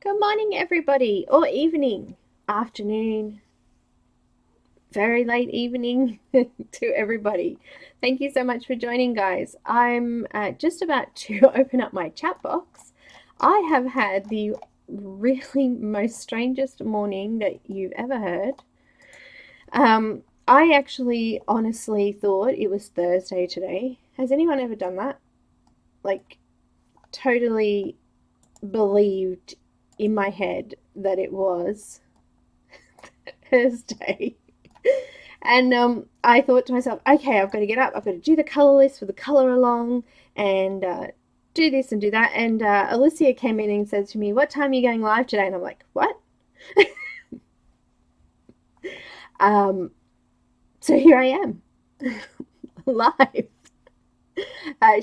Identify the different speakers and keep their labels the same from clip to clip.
Speaker 1: Good morning, everybody, or evening, afternoon, very late evening to everybody. Thank you so much for joining, guys. I'm just about to open up my chat box. I have had the really most strangest morning that you've ever heard. I actually honestly thought it was Thursday today. Has anyone ever done that? Like, totally believed in my head that it was Thursday. And I thought to myself, okay, I've got to get up. I've got to do the color list for the color along and do this and do that. And Alicia came in and said to me, "What time are you going live today?" And I'm like, "What?" um, so here I am, live.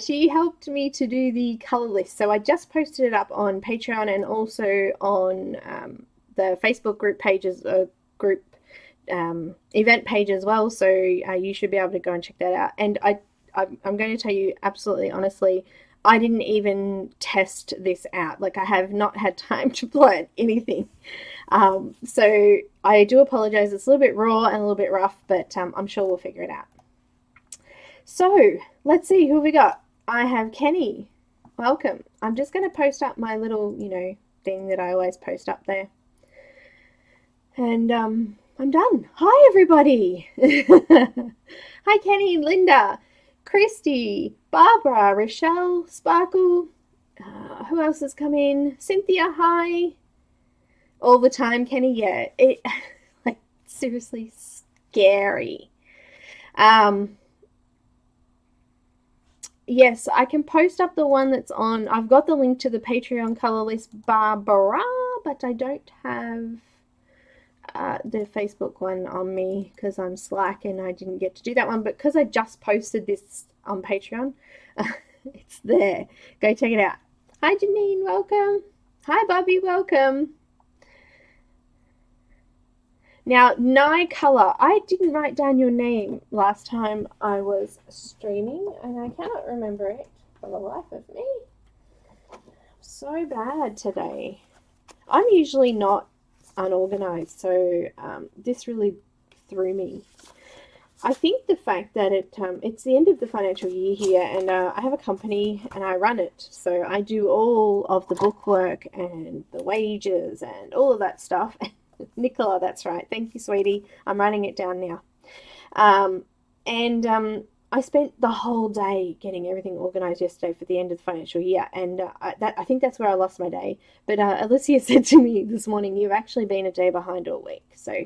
Speaker 1: She helped me to do the color list. So I just posted it up on Patreon and also on the Facebook group pages, group event page as well. So you should be able to go and check that out. And I'm going to tell you absolutely honestly, I didn't even test this out. Like, I have not had time to plan anything. So I do apologize. It's a little bit raw and a little bit rough, but I'm sure we'll figure it out. So let's see who we got. I have Kenny. Welcome. I'm just going to post up my little, thing that I always post up there. And I'm done. Hi, everybody. Hi, Kenny, Linda, Christy, Barbara, Rochelle, Sparkle. Who else has come in? Cynthia, hi. All the time, Kenny. Yeah, it like seriously scary. Yes, I can post up the one that's on. I've got the link to the Patreon color list, Barbara, but I don't have the Facebook one on me because I'm slack and I didn't get to do that one. But because I just posted this on Patreon, it's there. Go check it out. Hi, Janine, welcome. Hi, Bobby, welcome. Now, Nye Color, I didn't write down your name last time I was streaming, and I cannot remember it for the life of me. I'm so bad today. I'm usually not unorganized, so this really threw me. I think the fact that it's the end of the financial year here, and I have a company and I run it, so I do all of the bookwork and the wages and all of that stuff. Nicola, that's right. Thank you, sweetie. I'm writing it down now. I spent the whole day getting everything organized yesterday for the end of the financial year, and I think that's where I lost my day. But Alicia said to me this morning, "You've actually been a day behind all week." So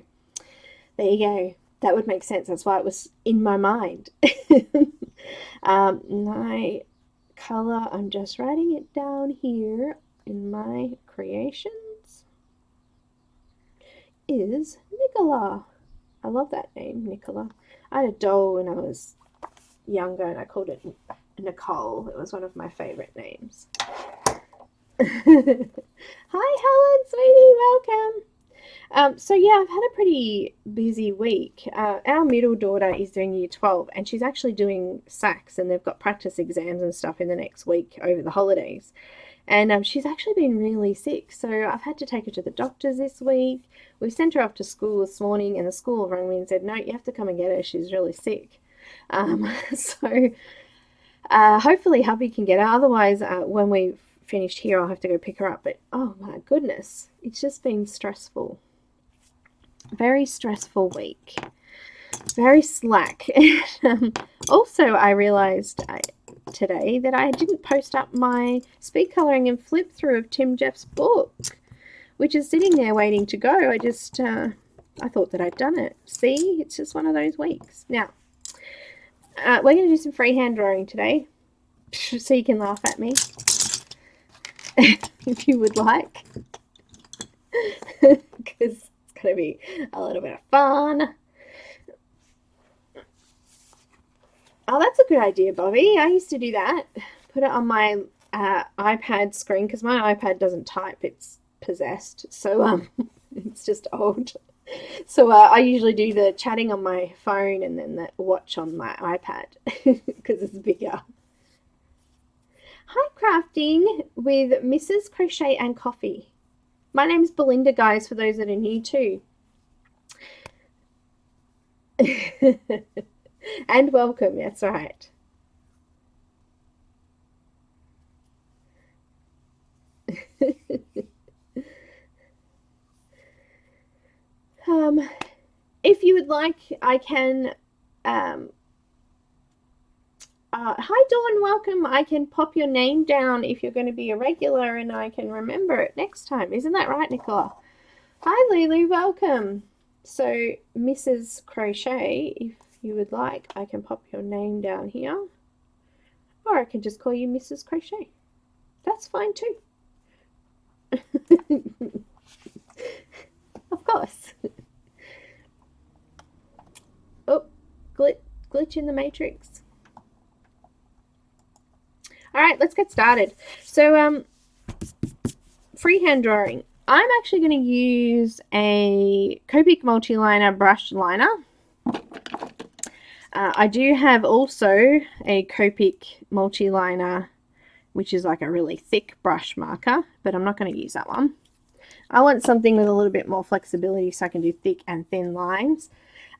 Speaker 1: there you go. That would make sense. That's why it was in my mind. My color, I'm just writing it down here in my creations, is Nicola. I love that name, Nicola. I had a doll when I was younger and I called it Nicole. It was one of my favorite names. Hi, Helen, sweetie, welcome. So yeah, I've had a pretty busy week. Our middle daughter is doing year 12 and she's actually doing SACs and they've got practice exams and stuff in the next week over the holidays. And she's actually been really sick, so I've had to take her to the doctors this week. We sent her off to school this morning, and the school rang me and said, "No, you have to come and get her. She's really sick." So hopefully hubby can get her. Otherwise, when we've finished here, I'll have to go pick her up. But oh my goodness, it's just been stressful. Very stressful week. Very slack. Also, I realised today that I didn't post up my speed colouring and flip through of Tim Jeff's book, which is sitting there waiting to go. I thought that I'd done it. See, it's just one of those weeks. Now, we're going to do some freehand drawing today, so you can laugh at me if you would like, because it's going to be a little bit of fun. Oh, that's a good idea, Bobby. I used to do that. Put it on my iPad screen because my iPad doesn't type. It's possessed. So it's just old. So I usually do the chatting on my phone and then the watch on my iPad because it's bigger. Hi, crafting with Mrs. Crochet and Coffee. My name's Belinda, guys, for those that are new too. And welcome, that's right. If you would like, I can hi Dawn, welcome. I can pop your name down if you're going to be a regular and I can remember it next time. Isn't that right, Nicola? Hi Lulu, welcome. So Mrs. Crochet, if you would like, I can pop your name down here. Or I can just call you Mrs. Crochet. That's fine too. Of course. Oh, glitch in the matrix. All right, let's get started. So, freehand drawing. I'm actually going to use a Copic multi-liner brush liner. I do have also a Copic multi-liner, which is like a really thick brush marker, but I'm not going to use that one. I want something with a little bit more flexibility so I can do thick and thin lines.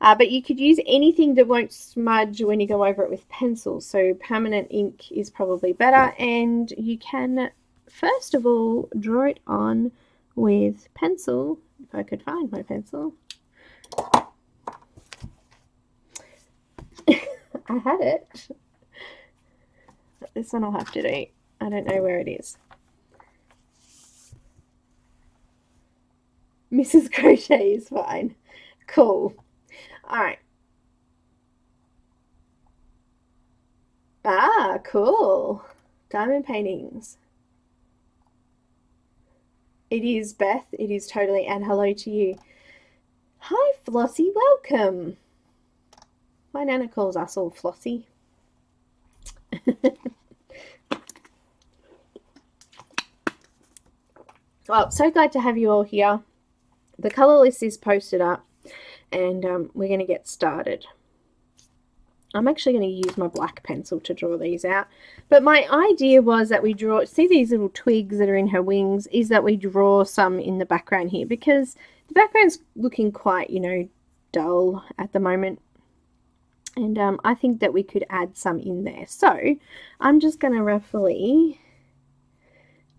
Speaker 1: But you could use anything that won't smudge when you go over it with pencils. So permanent ink is probably better. And you can, first of all, draw it on with pencil. If I could find my pencil. I had it. But this one I'll have to do. I don't know where it is. Mrs. Crochet is fine. Cool. Alright. Ah, cool. Diamond paintings. It is, Beth. It is totally. And hello to you. Hi, Flossie. Welcome. My Nana calls us all Flossie. Well, so glad to have you all here. The colour list is posted up. And we're going to get started. I'm actually going to use my black pencil to draw these out. But my idea was that we draw, see these little twigs that are in her wings, is that we draw some in the background here because the background's looking quite, you know, dull at the moment. And I think that we could add some in there. So I'm just going to roughly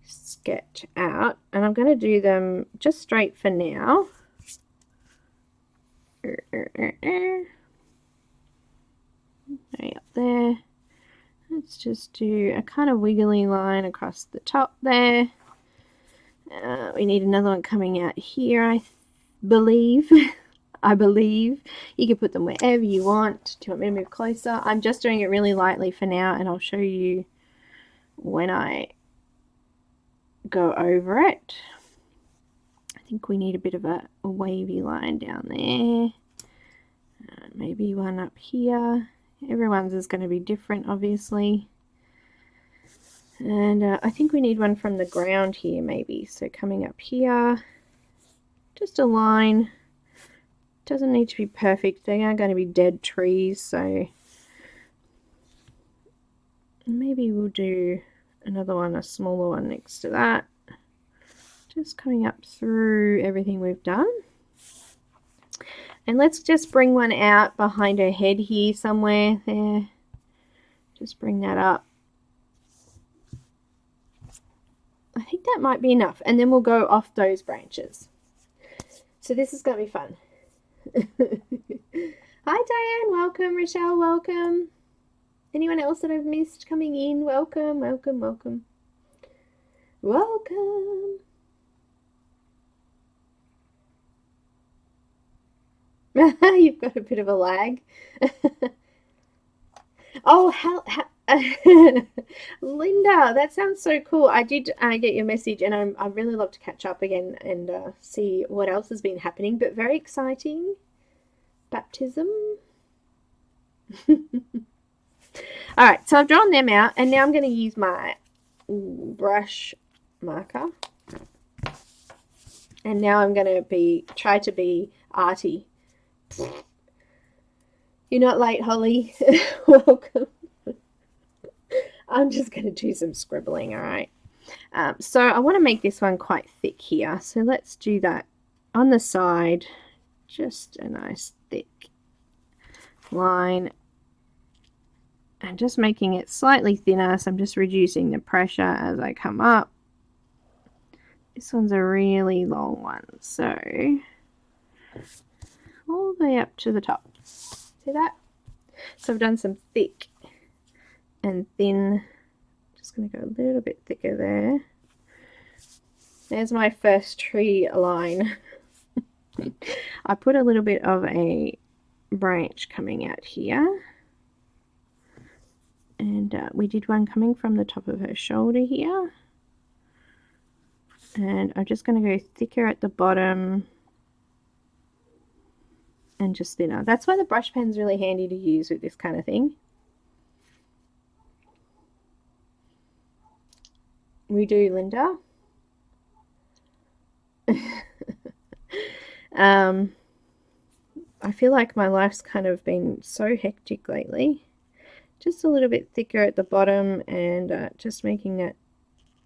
Speaker 1: sketch out, and I'm going to do them just straight for now. Right up there. Let's just do a kind of wiggly line across the top there. We need another one coming out here, I believe. I believe. You can put them wherever you want. Do you want me to move closer? I'm just doing it really lightly for now, and I'll show you when I go over it. I think we need a bit of a wavy line down there. Maybe one up here. Everyone's is going to be different, obviously. And I think we need one from the ground here, maybe. So coming up here, just a line. Doesn't need to be perfect. They are going to be dead trees, so maybe we'll do another one, a smaller one next to that. Just coming up through everything we've done. And let's just bring one out behind her head here somewhere there. Just bring that up. I think that might be enough. And then we'll go off those branches. So this is going to be fun. Hi Diane, welcome. Rochelle, welcome. Anyone else that I've missed coming in? Welcome, welcome, welcome. Welcome. You've got a bit of a lag. Oh, Linda, that sounds so cool. I did get your message, and I'd really love to catch up again and see what else has been happening, but very exciting. Baptism. All right, so I've drawn them out, and now I'm going to use my brush marker. And now I'm going to try to be arty. You're not late, Holly. Welcome. I'm just going to do some scribbling, all right? So I want to make this one quite thick here. So let's do that on the side. Just a nice thick line. And just making it slightly thinner. So I'm just reducing the pressure as I come up. This one's a really long one. So all the way up to the top. See that? So I've done some thick and thin. Just going to go a little bit thicker there. There's my first tree line. I put a little bit of a branch coming out here. And we did one coming from the top of her shoulder here. And I'm just going to go thicker at the bottom. And just thinner. That's why the brush pen's really handy to use with this kind of thing. We do, Linda. I feel like my life's kind of been so hectic lately. Just a little bit thicker at the bottom and just making it,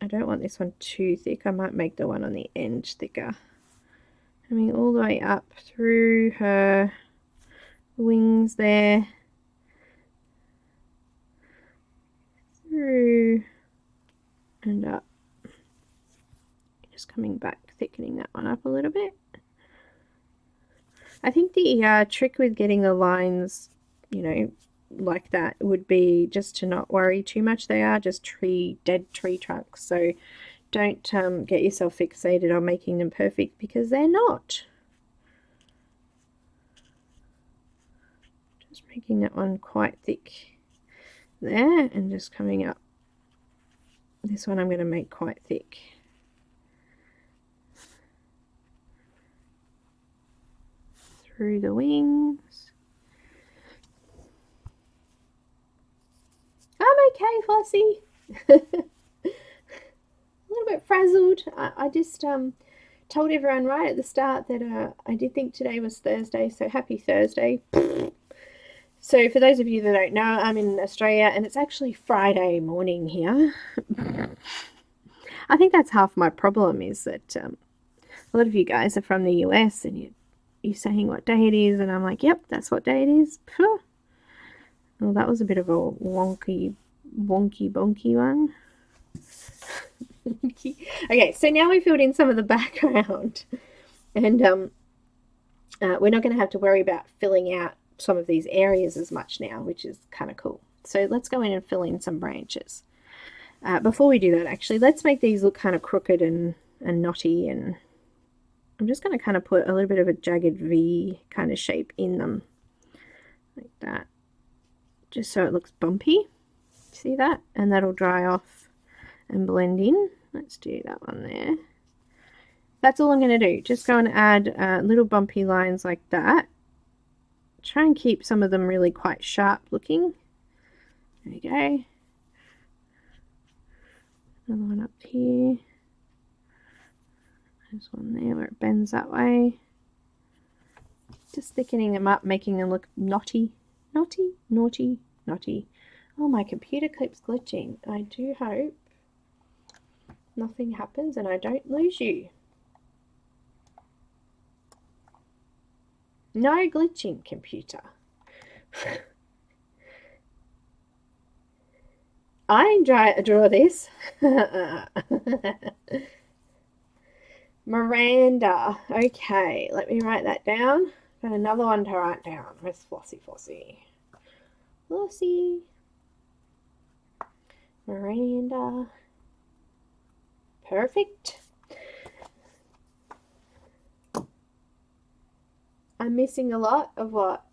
Speaker 1: I don't want this one too thick. I might make the one on the end thicker. Coming all the way up through her wings there. Through and up. Just coming back, thickening that one up a little bit. I think the trick with getting the lines, you know, like that would be just to not worry too much. They are just dead tree trunks, so don't get yourself fixated on making them perfect, because they're not. Just making that one quite thick there and just coming up. This one I'm going to make quite thick. Through the wings. I'm okay, Flossie. A little bit frazzled. I just told everyone right at the start that I did think today was Thursday, so happy Thursday. So for those of you that don't know, I'm in Australia and it's actually Friday morning here. I think that's half my problem, is that a lot of you guys are from the US and you're saying what day it is, and I'm like, yep, that's what day it is. Well, that was a bit of a wonky bonky one. Okay, so now we filled in some of the background, and we're not going to have to worry about filling out some of these areas as much now, which is kind of cool. So let's go in and fill in some branches. Before we do that, actually, let's make these look kind of crooked and knotty, and I'm just going to kind of put a little bit of a jagged V kind of shape in them, like that, just so it looks bumpy. See that? And that'll dry off and blend in. Let's do that one there. That's all I'm going to do. Just go and add little bumpy lines like that. Try and keep some of them really quite sharp looking. There we go. Another one up here. There's one there where it bends that way. Just thickening them up, making them look knotty. Knotty, naughty, knotty. Oh, my computer keeps glitching. I do hope nothing happens and I don't lose you. No glitching, computer. I draw this. Miranda. Okay, let me write that down. Got another one to write down. Where's Flossie? Flossie. Miranda. Perfect. I'm missing a lot of what?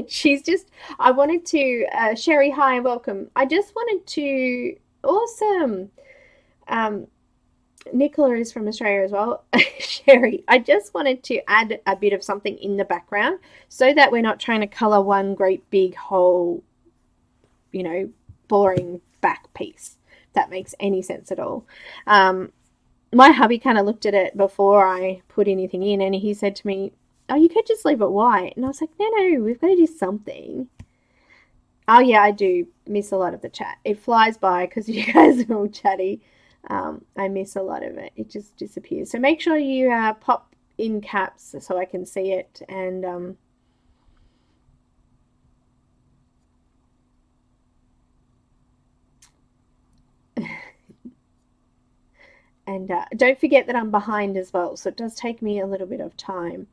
Speaker 1: She's just, I wanted to, Sherry, hi and welcome. I just wanted to, awesome. Nicola is from Australia as well. Sherry, I just wanted to add a bit of something in the background so that we're not trying to color one great big whole, you know, boring back piece. If that makes any sense at all. My hubby kind of looked at it before I put anything in, and he said to me, oh, you could just leave it white. And I was like, no, we've got to do something. Oh yeah, I do miss a lot of the chat. It flies by because you guys are all chatty. I miss a lot of it. It just disappears. So make sure you pop in caps so I can see it, and don't forget that I'm behind as well, so it does take me a little bit of time.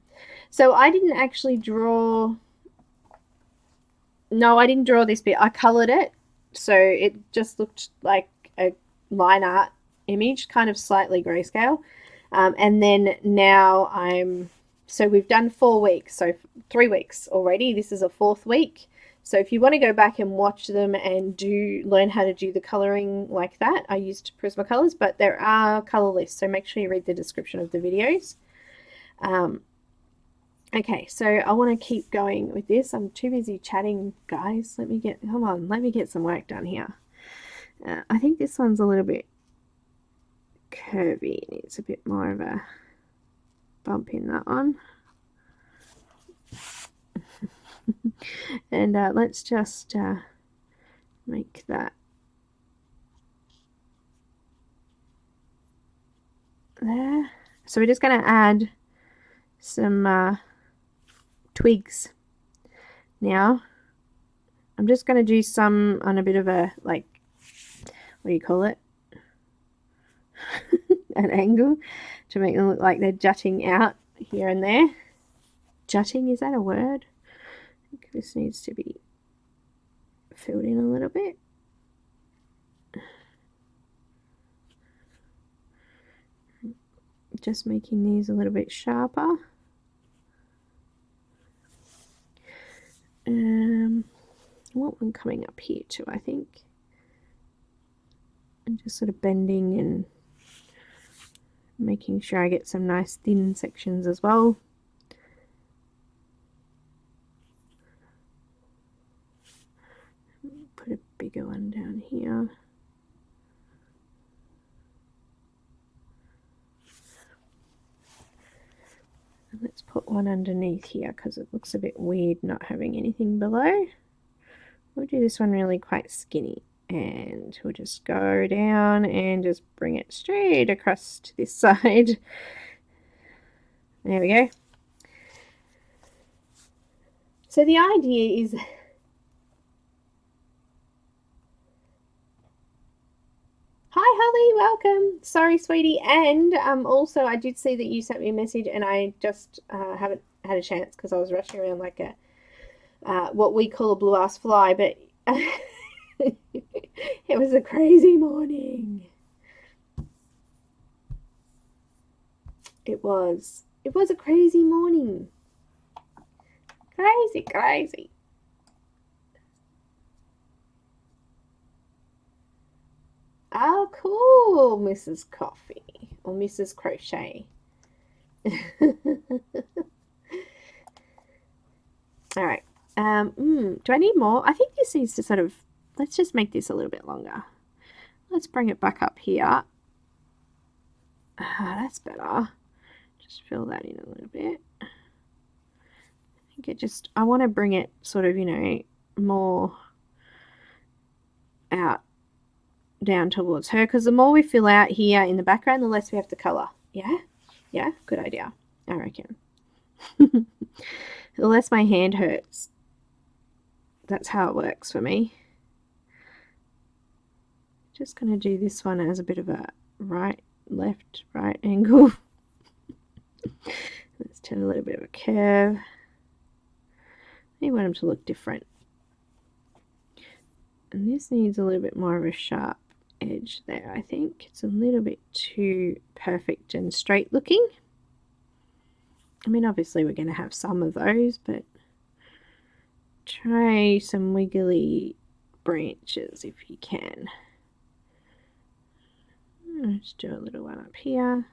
Speaker 1: So I didn't actually draw. No, I didn't draw this bit. I colored it, so it just looked like a line art image, kind of slightly grayscale. And then now so we've done 4 weeks, so 3 weeks already. This is a fourth week. So if you want to go back and watch them and learn how to do the coloring like that, I used Prismacolors, but there are color lists, so make sure you read the description of the videos. Okay, so I want to keep going with this. I'm too busy chatting, guys. Let me get some work done here. I think this one's a little bit curvy. It needs a bit more of a bump in that one. And let's just make that there. So we're just going to add some twigs now. I'm just going to do some on a bit of a, like, what do you call it? An angle to make them look like they're jutting out here and there. Jutting, is that a word? I think this needs to be filled in a little bit. Just making these a little bit sharper. I want one coming up here too, I think. And just sort of bending and making sure I get some nice thin sections as well. Put a bigger one down here. And let's put one underneath here because it looks a bit weird not having anything below. We'll do this one really quite skinny, and we'll just go down and just bring it straight across to this side. There we go. So the idea is, hi Holly, welcome. Sorry sweetie, and also I did see that you sent me a message and I just haven't had a chance because I was rushing around like a what we call a blue ass fly, but it was a crazy morning. It was a crazy morning. Crazy. Oh, cool, Mrs. Coffee or Mrs. Crochet. All right. Do I need more? I think this needs to sort of, let's just make this a little bit longer. Let's bring it back up here. That's better. Just fill that in a little bit. I think I want to bring it sort of, more out down towards her, because the more we fill out here in the background, the less we have to color. Yeah, good idea, I reckon. The less my hand hurts. That's how it works for me. Just going to do this one as a bit of a right angle. Let's turn a little bit of a curve. I want them to look different. And this needs a little bit more of a sharp edge there, I think. It's a little bit too perfect and straight looking. I mean, obviously we're going to have some of those, but try some wiggly branches if you can. Let's do a little one up here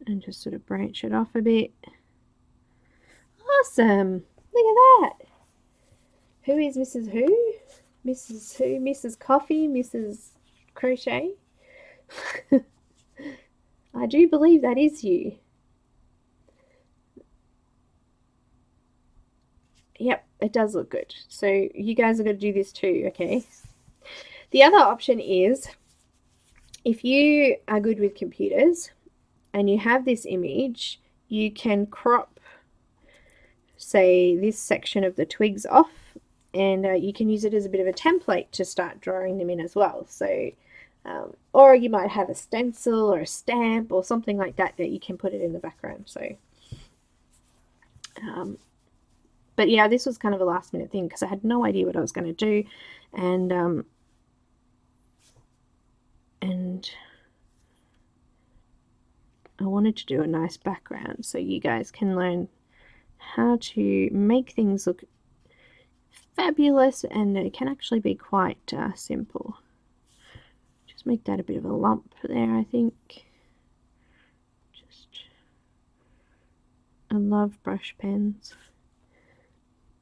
Speaker 1: and just sort of branch it off a bit. Awesome! Look at that! Who is Mrs. Who? Mrs. Who? Mrs. Coffee? Mrs. Crochet? I do believe that is you. Yep, it does look good. So you guys are going to do this too, okay? The other option is, if you are good with computers and you have this image, you can crop, say, this section of the twigs off, and you can use it as a bit of a template to start drawing them in as well. So, or you might have a stencil or a stamp or something like that that you can put it in the background. So, but yeah, this was kind of a last minute thing because I had no idea what I was going to do, and I wanted to do a nice background so you guys can learn how to make things look fabulous, and it can actually be quite simple. Just make that a bit of a lump there, I think. I love brush pens.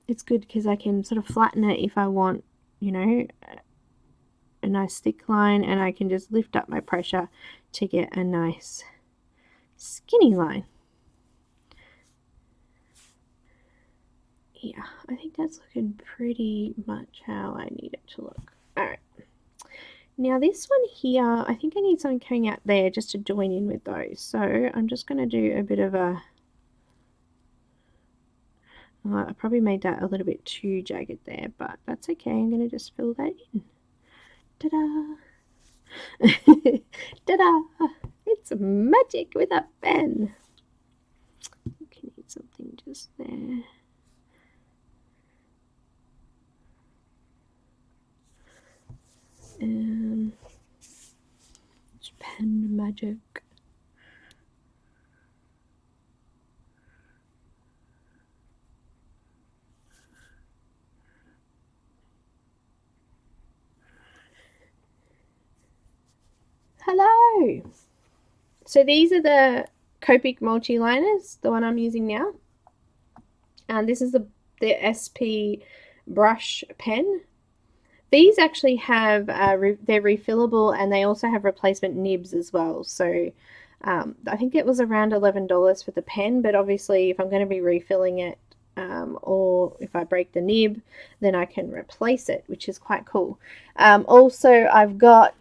Speaker 1: It's good because I can sort of flatten it if I want, you know, a nice thick line, and I can just lift up my pressure to get a nice skinny line. Yeah, I think that's looking pretty much how I need it to look. Alright. Now this one here, I think I need something coming out there just to join in with those. So I'm just going to do a bit of a... I probably made that a little bit too jagged there, but that's okay. I'm going to just fill that in. Ta-da! Ta-da! It's magic with a pen. Okay, need something just there. It's pen magic. Hello! So these are the Copic multi-liners, the one I'm using now. And this is the SP brush pen. These actually have, they're refillable, and they also have replacement nibs as well. So I think it was around $11 for the pen, but obviously if I'm going to be refilling it, or if I break the nib, then I can replace it, which is quite cool. Also, I've got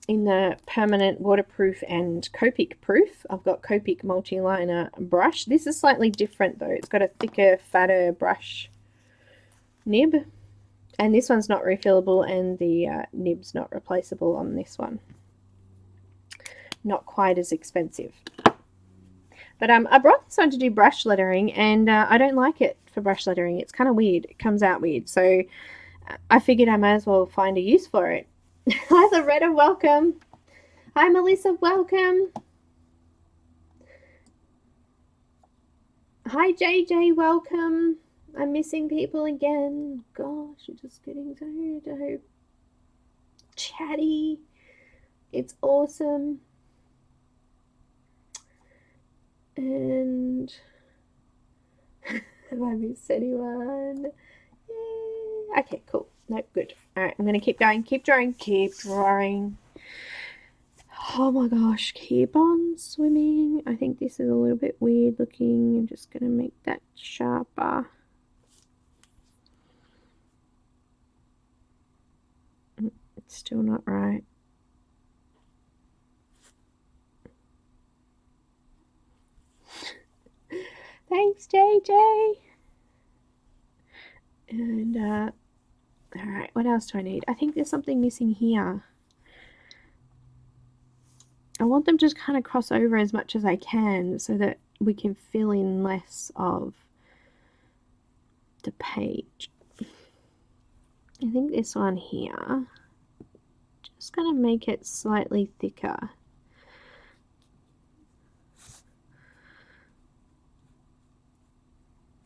Speaker 1: in the permanent waterproof and Copic proof, I've got Copic multi-liner brush. This is slightly different though. It's got a thicker, fatter brush nib, and this one's not refillable, and the nib's not replaceable on this one. Not quite as expensive. But I brought this one to do brush lettering, and I don't like it for brush lettering. It's kind of weird. It comes out weird. So I figured I might as well find a use for it. Hi Loretta, welcome. Hi Melissa, welcome. Hi JJ, welcome. I'm missing people again. Gosh, you're just getting so chatty. It's awesome. And have I missed anyone? Yeah. Okay, cool. Nope, good. Alright, I'm going to keep going, keep drawing, keep drawing. Oh my gosh, keep on swimming. I think this is a little bit weird looking. I'm just going to make that sharper. It's still not right. Thanks, JJ. And, alright, what else do I need? I think there's something missing here. I want them to just kind of cross over as much as I can so that we can fill in less of the page. I think this one here, just going to make it slightly thicker.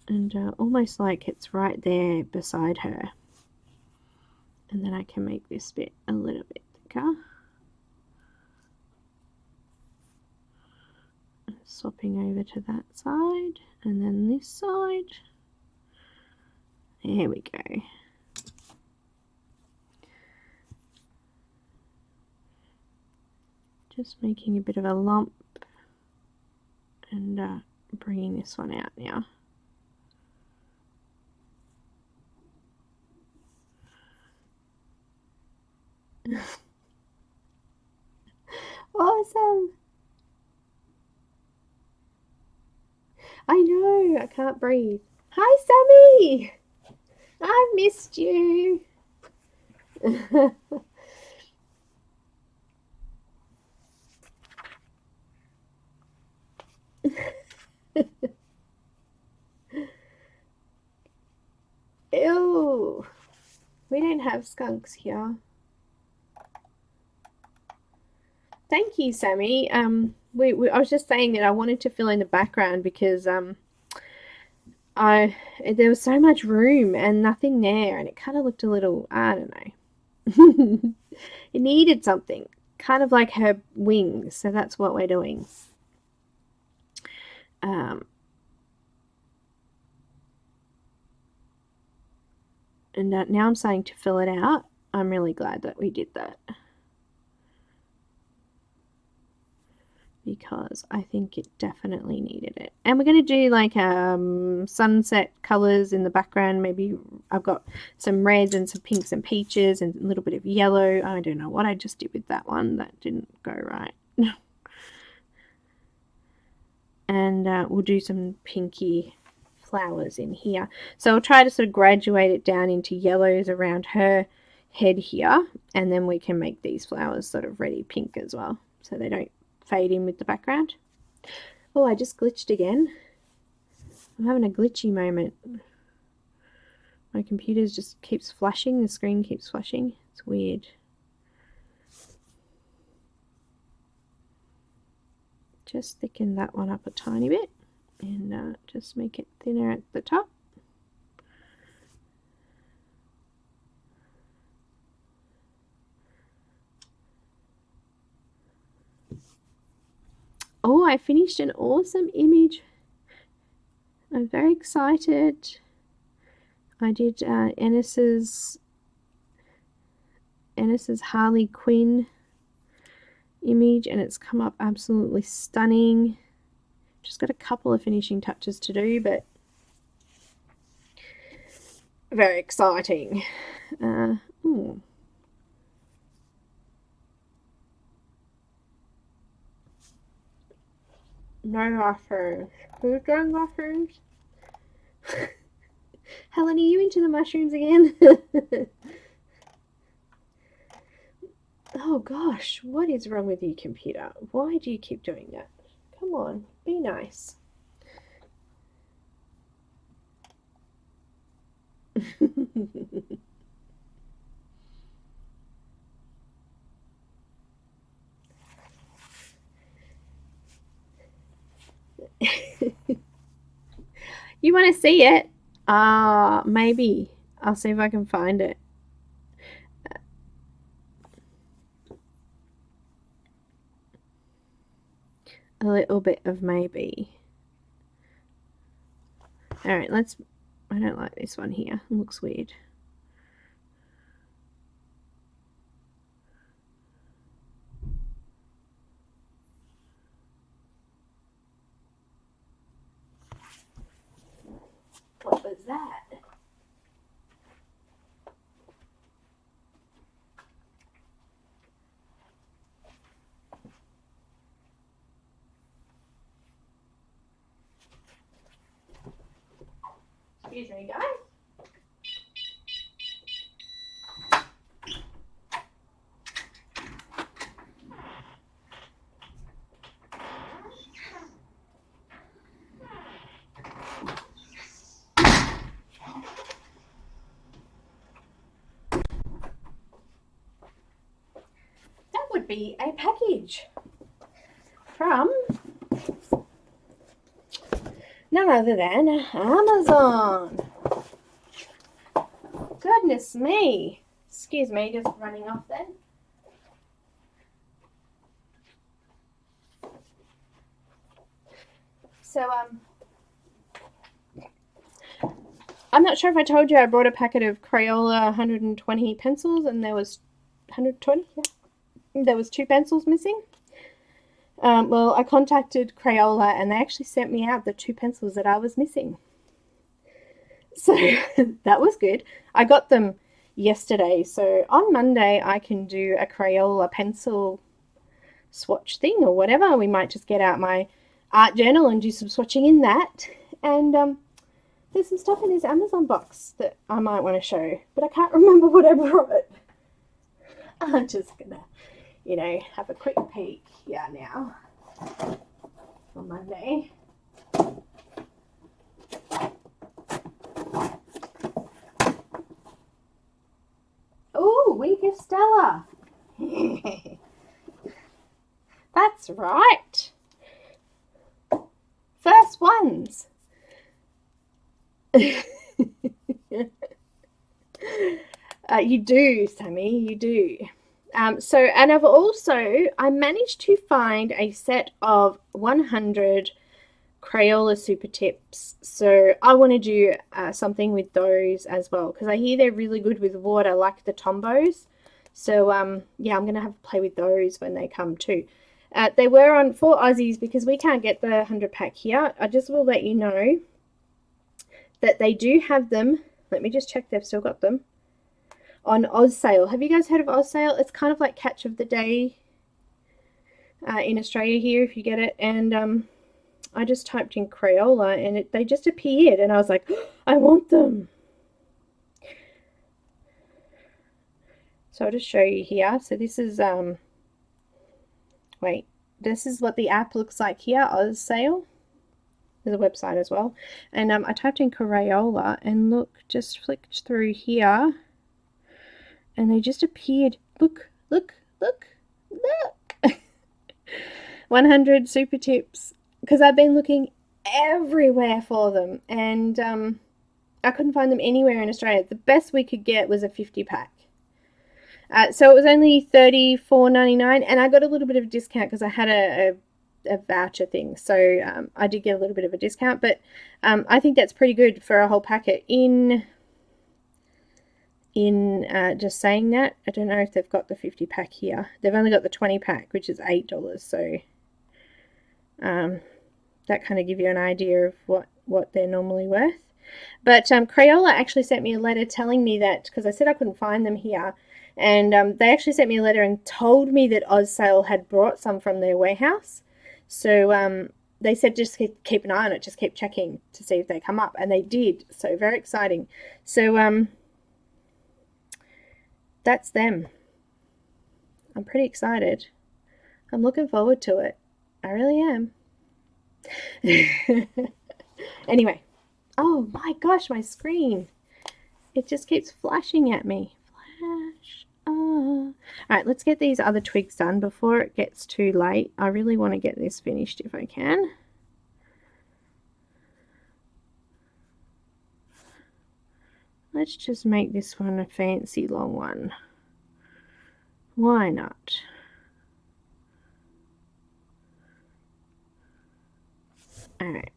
Speaker 1: And almost like it's right there beside her. And then I can make this bit a little bit thicker. Swapping over to that side, and then this side. There we go. Just making a bit of a lump and bringing this one out now. Awesome. I know, I can't breathe. Hi, Sammy. I've missed you. Ew. We don't have skunks here. Thank you, Sammy. I was just saying that I wanted to fill in the background because there was so much room and nothing there, and it kind of looked a little, I don't know. It needed something, kind of like her wings, so that's what we're doing. And now I'm starting to fill it out. I'm really glad that we did that, because I think it definitely needed it. And we're going to do like sunset colors in the background. Maybe I've got some reds and some pinks and peaches and a little bit of yellow. I don't know what I just did with that one. That didn't go right. And we'll do some pinky flowers in here. So I'll try to sort of graduate it down into yellows around her head here, and then we can make these flowers sort of reddy pink as well, so they don't fade in with the background. Oh, I just glitched again. I'm having a glitchy moment. My computer just keeps flashing, the screen keeps flashing. It's weird. Just thicken that one up a tiny bit, and just make it thinner at the top. Oh, I finished an awesome image. I'm very excited. I did Ennis's Harley Quinn image, and it's come up absolutely stunning. Just got a couple of finishing touches to do, but very exciting. No mushrooms. Who's doing mushrooms? Helen, are you into the mushrooms again? Oh gosh, what is wrong with you, computer? Why do you keep doing that? Come on, be nice. You want to see it? Maybe. I'll see if I can find it. A little bit of maybe. Alright, I don't like this one here. It looks weird. What was that? Excuse me, guys. That would be a package from none other than Amazon. Goodness me. Excuse me, just running off then. So, I'm not sure if I told you I brought a packet of Crayola 120 pencils, and there was 120, yeah. There was 2 pencils missing. Well, I contacted Crayola, and they actually sent me out the 2 pencils that I was missing. So that was good. I got them yesterday. So on Monday I can do a Crayola pencil swatch thing or whatever. We might just get out my art journal and do some swatching in that. And there's some stuff in this Amazon box that I might want to show, but I can't remember what I brought. I'm just gonna, you know, have a quick peek here now on Monday. Oh, we give Stella. That's right. First ones. You do, Sammy, you do. And I managed to find a set of 100 Crayola super tips. So I want to do something with those as well, because I hear they're really good with water, like the Tombos. So yeah, I'm going to have to play with those when they come too. They were on 4 Aussies because we can't get the 100 pack here. I just will let you know that they do have them. Let me just check they've still got them on Oz Sale. Have you guys heard of Oz Sale? It's kind of like Catch of the Day in Australia here, if you get it. And I just typed in Crayola and they just appeared, and I was like, oh, I want them. So I'll just show you here. So this is wait, this is what the app looks like here, Oz Sale. There's a website as well. And I typed in Crayola and look, just flicked through here and they just appeared. Look, look, look, look. 100 super tips, because I've been looking everywhere for them, and I couldn't find them anywhere in Australia. The best we could get was a 50 pack. So it was only $34.99, and I got a little bit of a discount because I had a voucher thing. So I did get a little bit of a discount, but I think that's pretty good for a whole packet. In just saying that, I don't know if they've got the 50 pack here. They've only got the 20 pack, which is $8. So that kind of give you an idea of what they're normally worth. But Crayola actually sent me a letter telling me that, because I said I couldn't find them here, and they actually sent me a letter and told me that Oz Sale had brought some from their warehouse. So they said just keep an eye on it, just keep checking to see if they come up, and they did. So very exciting. So that's them. I'm pretty excited. I'm looking forward to it. I really am. Anyway, oh my gosh, my screen, it just keeps flashing at me. Flash. All right, let's get these other twigs done before it gets too late. I really want to get this finished if I can. Let's just make this one a fancy long one. Why not? All right.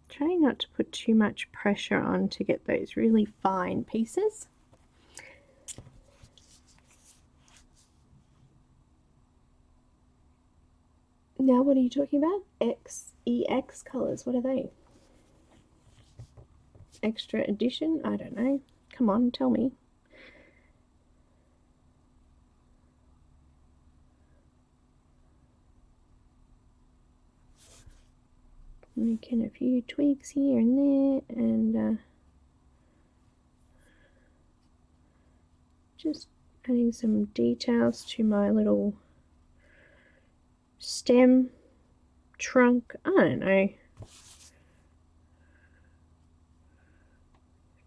Speaker 1: Trying not to put too much pressure on to get those really fine pieces. Now what are you talking about? XEX colors, what are they? Extra edition? I don't know. Come on, tell me. Making a few tweaks here and there, and just adding some details to my little stem, trunk, I don't know,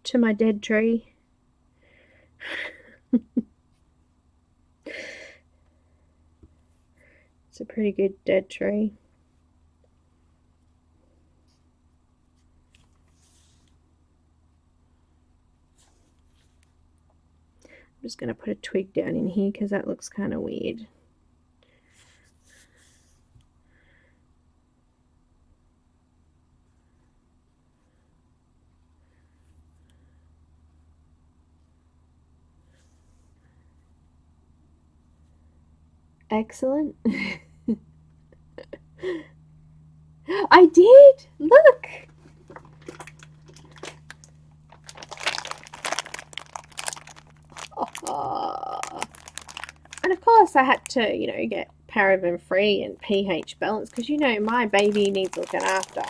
Speaker 1: to my dead tree. It's a pretty good dead tree. I'm just going to put a twig down in here because that looks kind of weird. Excellent. I did! Look! Oh. And of course I had to, you know, get paraben free and pH balance because, you know, my baby needs looking after.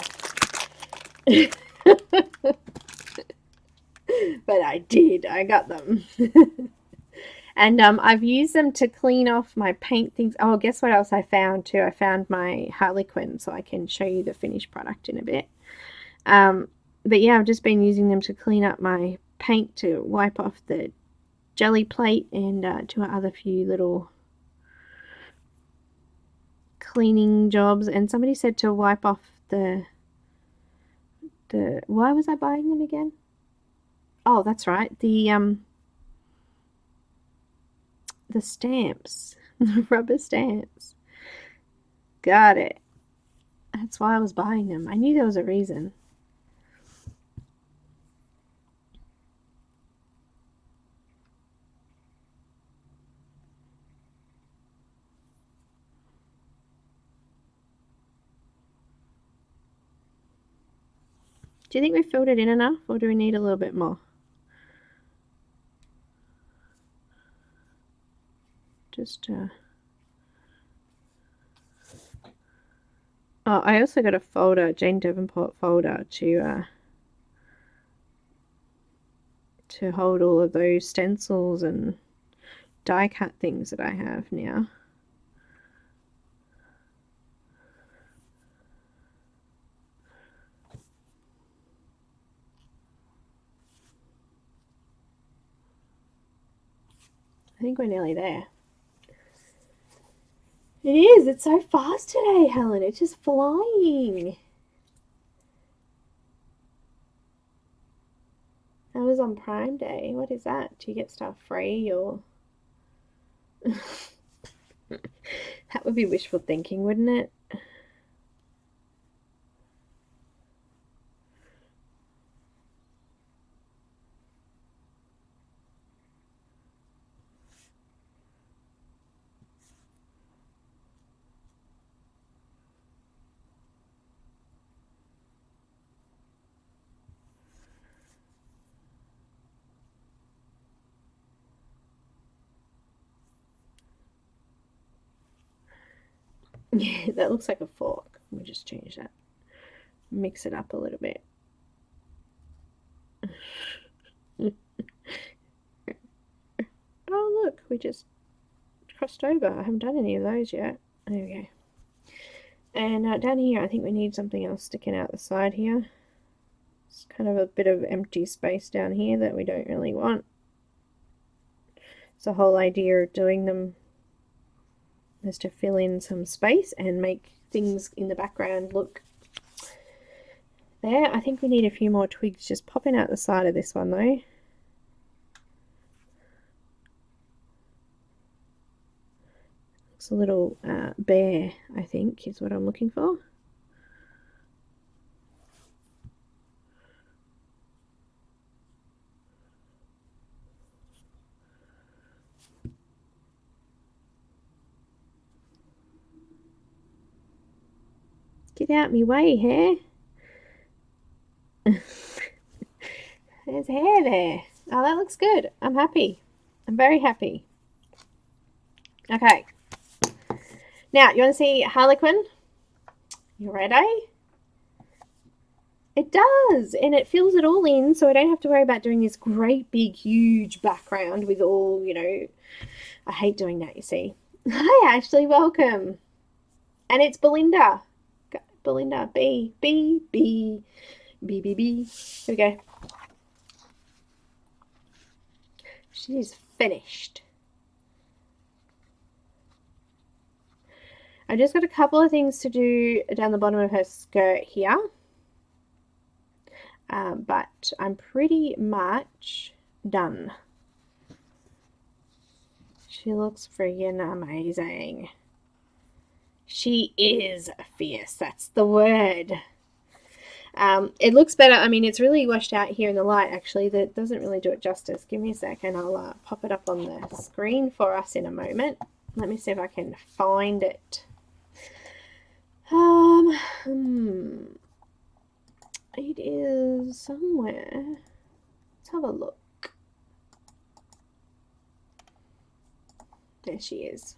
Speaker 1: But I did. I got them. And I've used them to clean off my paint things. Oh, guess what else I found too? I found my Harlequin, so I can show you the finished product in a bit. But yeah, I've just been using them to clean up my paint, to wipe off the jelly plate, and do other few little cleaning jobs. And somebody said to wipe off the why was I buying them again? Oh, that's right. The stamps. The rubber stamps. Got it. That's why I was buying them. I knew there was a reason. Do you think we filled it in enough, or do we need a little bit more? Just oh, I also got a folder, Jane Davenport folder, to hold all of those stencils and die cut things that I have now. I think we're nearly there. It is. It's so fast today, Helen. It's just flying. Amazon Prime Day. What is that? Do you get stuff free or? That would be wishful thinking, wouldn't it? Yeah, that looks like a fork. We'll just change that. Mix it up a little bit. Oh, look, we just crossed over. I haven't done any of those yet. There we go. And down here, I think we need something else sticking out the side here. It's kind of a bit of empty space down here that we don't really want. It's the whole idea of doing them is to fill in some space and make things in the background look there. I think we need a few more twigs just popping out the side of this one though. Looks a little bare, I think, is what I'm looking for. Get out me way, hair. There's hair there. Oh, that looks good. I'm happy. I'm very happy. Okay. Now, you want to see Harlequin? You ready? It does, and it fills it all in, so I don't have to worry about doing this great big huge background with all, you know, I hate doing that, you see. Hi Ashley, welcome. And it's Belinda. Belinda, B. Here we go. She's finished. I just got a couple of things to do down the bottom of her skirt here. But I'm pretty much done. She looks friggin' amazing. She is fierce, that's the word. It looks better. I mean, it's really washed out here in the light, actually. That doesn't really do it justice. Give me a second. I'll pop it up on the screen for us in a moment. Let me see if I can find it. It is somewhere. Let's have a look. There she is.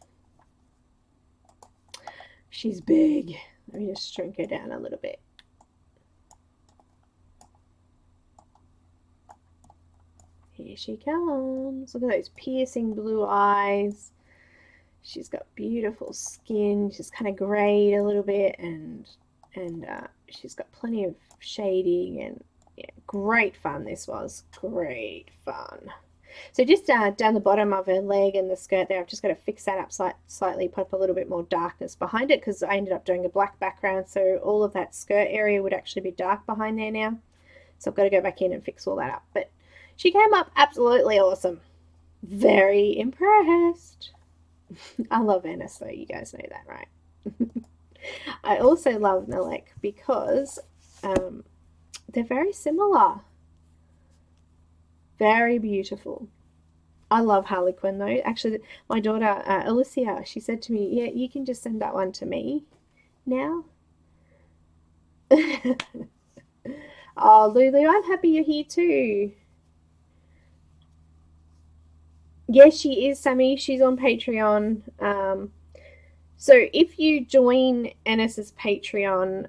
Speaker 1: She's big. Let me just shrink her down a little bit. Here she comes. Look at those piercing blue eyes. She's got beautiful skin. She's kind of grayed a little bit, and she's got plenty of shading, and yeah, great fun. This was great fun. So just down the bottom of her leg and the skirt there, I've just got to fix that up slightly, put a little bit more darkness behind it, because I ended up doing a black background, so all of that skirt area would actually be dark behind there now. So I've got to go back in and fix all that up. But she came up absolutely awesome. Very impressed. I love Ennis though, you guys know that, right? I also love Nalek because they're very similar. Very beautiful. I love Harlequin though. Actually, my daughter Alicia, she said to me, "Yeah, you can just send that one to me now." Oh, Lulu, I'm happy you're here too. Yes, she is, Sammy. She's on Patreon. So if you join Ennis's Patreon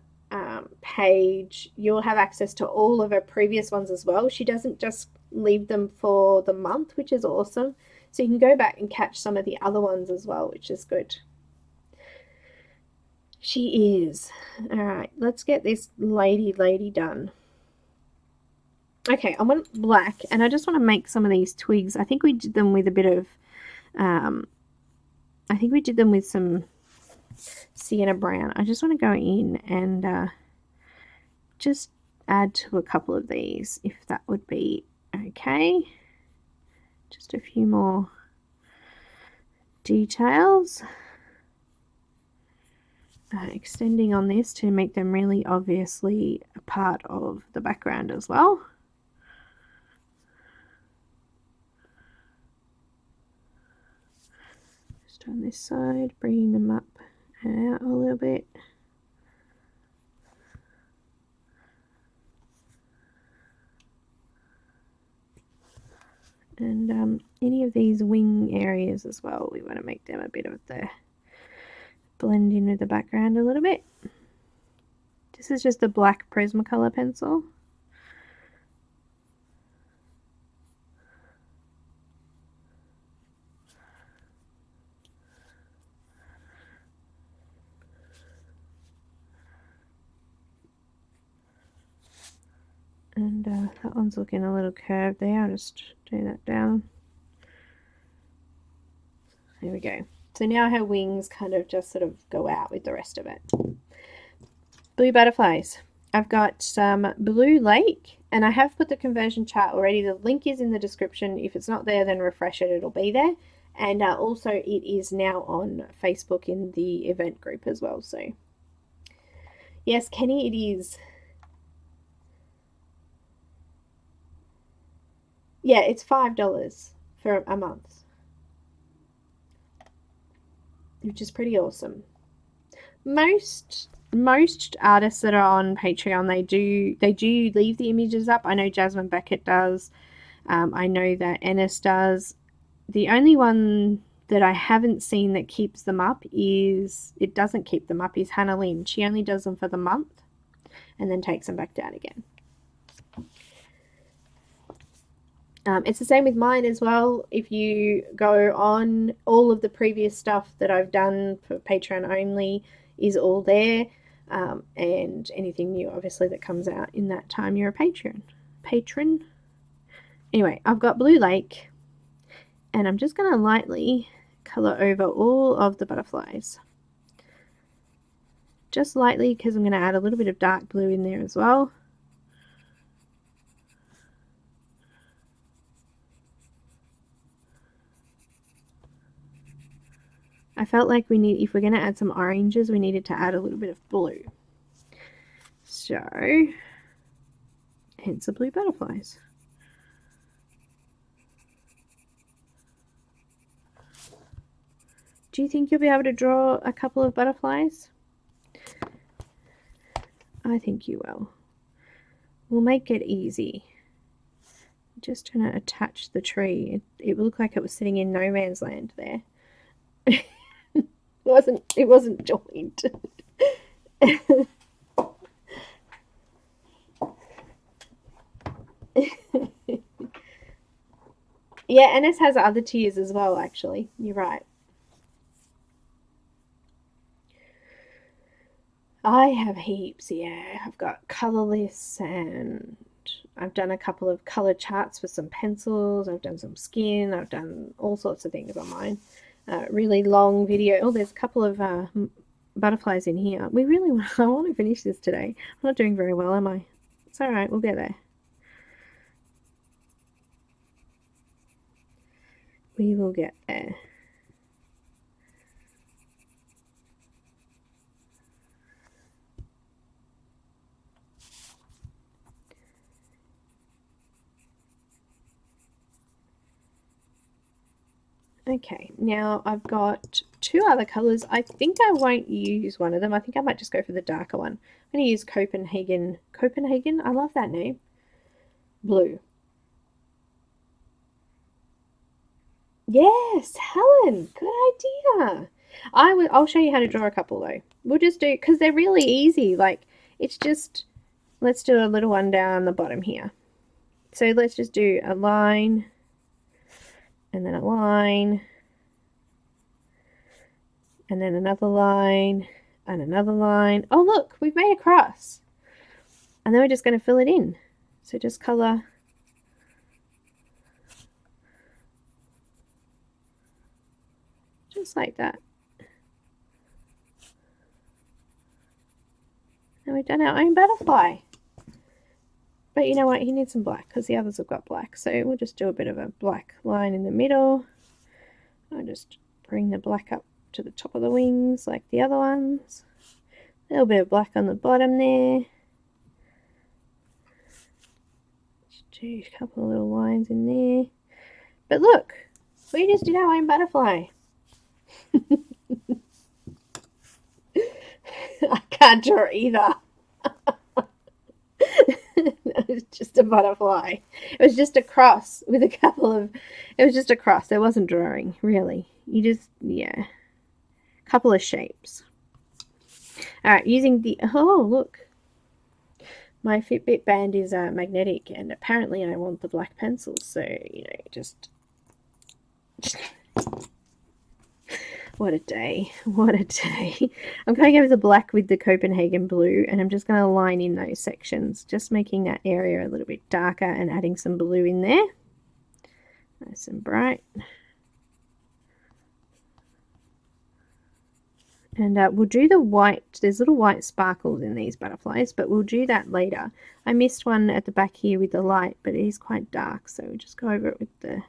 Speaker 1: page, you'll have access to all of her previous ones as well. She doesn't just leave them for the month, which is awesome. So you can go back and catch some of the other ones as well, which is good. She is. All right, let's get this lady done. Okay, I want black, and I just want to make some of these twigs. I think we did them with a bit of, I think we did them with some sienna brown. I just want to go in and just add to a couple of these, if that would be okay. Just a few more details. Extending on this to make them really obviously a part of the background as well. Just on this side, bringing them up and out a little bit. And any of these wing areas as well, we want to make them a bit of the blend in with the background a little bit. This is just a black Prismacolor pencil. And that one's looking a little curved there. I'll just do that down. There we go. So now her wings kind of just sort of go out with the rest of it. Blue butterflies. I've got some Blue Lake, and I have put the conversion chart already. The link is in the description. If it's not there, then refresh it. It'll be there. And also it is now on Facebook in the event group as well. So yes, Kenny, it is. Yeah, it's $5 for a month, which is pretty awesome. Most artists that are on Patreon, they do leave the images up. I know Jasmine Beckett does. I know that Ennis does. The only one that I haven't seen that keeps them up is Hannah Lynn. She only does them for the month and then takes them back down again. It's the same with mine as well. If you go on, all of the previous stuff that I've done for Patreon only is all there. And anything new, obviously, that comes out in that time, you're a patron. Anyway, I've got Blue Lake, and I'm just going to lightly color over all of the butterflies. Just lightly, because I'm going to add a little bit of dark blue in there as well. I felt like if we're going to add some oranges, we needed to add a little bit of blue. So, hence the blue butterflies. Do you think you'll be able to draw a couple of butterflies? I think you will. We'll make it easy. I'm just going to attach the tree. It looked like it was sitting in no man's land there. It wasn't joined. Yeah, and it has other tiers as well, actually. You're right. I have heaps, yeah. I've got colorless, and I've done a couple of color charts for some pencils. I've done some skin. I've done all sorts of things on mine. Really long video. Oh, there's a couple of butterflies in here. I want to finish this today. I'm not doing very well, am I? It's all right. We'll get there. We will get there. Okay, now I've got two other colours. I think I won't use one of them. I think I might just go for the darker one. I'm going to use Copenhagen. Copenhagen? I love that name. Blue. Yes, Helen. Good idea. I'll show you how to draw a couple though. We'll just do, because they're really easy. Like, it's just, let's do a little one down the bottom here. So let's just do a line, and then a line, and then another line, and another line. Oh, look, we've made a cross. And then we're just going to fill it in. So just color. Just like that. And we've done our own butterfly. But you know what? He needs some black because the others have got black. So we'll just do a bit of a black line in the middle. I'll just bring the black up to the top of the wings like the other ones. A little bit of black on the bottom there. Just do a couple of little lines in there. But look, we just did our own butterfly. I can't draw either. It was just a butterfly. It was just a cross with a couple of... It was just a cross. There wasn't drawing, really. You just... Yeah. Couple of shapes. Alright, using the... Oh, look. My Fitbit band is magnetic, and apparently I want the black pencils. So, you know, just... What a day. What a day. I'm going to go with the black with the Copenhagen blue, and I'm just going to line in those sections, just making that area a little bit darker and adding some blue in there. Nice and bright. And we'll do the white. There's little white sparkles in these butterflies, but we'll do that later. I missed one at the back here with the light, but it is quite dark, so we'll just go over it with the...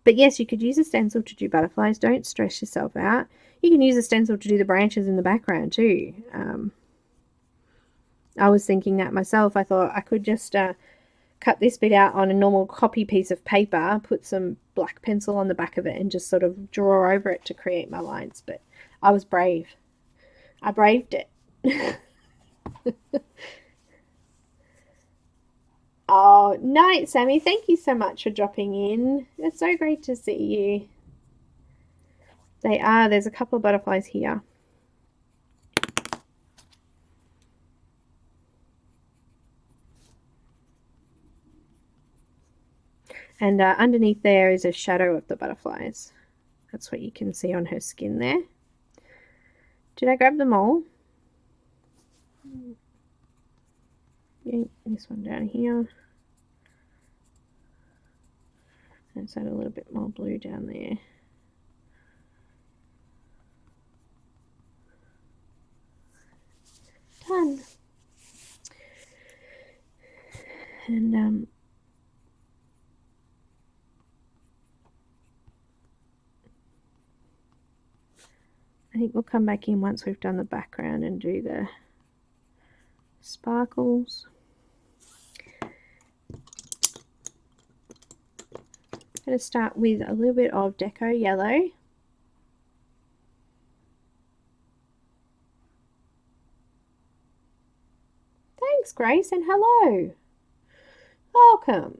Speaker 1: But yes, you could use a stencil to do butterflies. Don't stress yourself out. You can use a stencil to do the branches in the background too. I was thinking that myself. I thought I could just cut this bit out on a normal copy piece of paper, put some black pencil on the back of it, and just sort of draw over it to create my lines. But I was brave. I braved it. Oh, night, Sammy. Thank you so much for dropping in. It's so great to see you. They are. There's a couple of butterflies here. And underneath there is a shadow of the butterflies. That's what you can see on her skin there. Did I grab them all? Yeah, this one down here. Let's add a little bit more blue down there. Done. And I think we'll come back in once we've done the background and do the sparkles. I'm going to start with a little bit of Deco Yellow. Thanks, Grace, and hello. Welcome.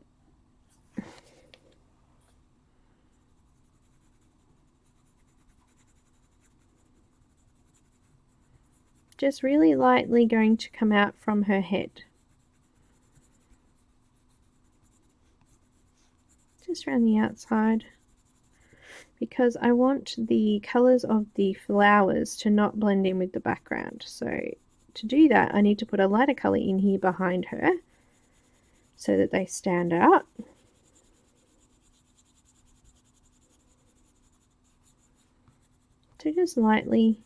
Speaker 1: Just really lightly going to come out from her head. Just around the outside, because I want the colours of the flowers to not blend in with the background. So to do that, I need to put a lighter colour in here behind her so that they stand out. So just lightly,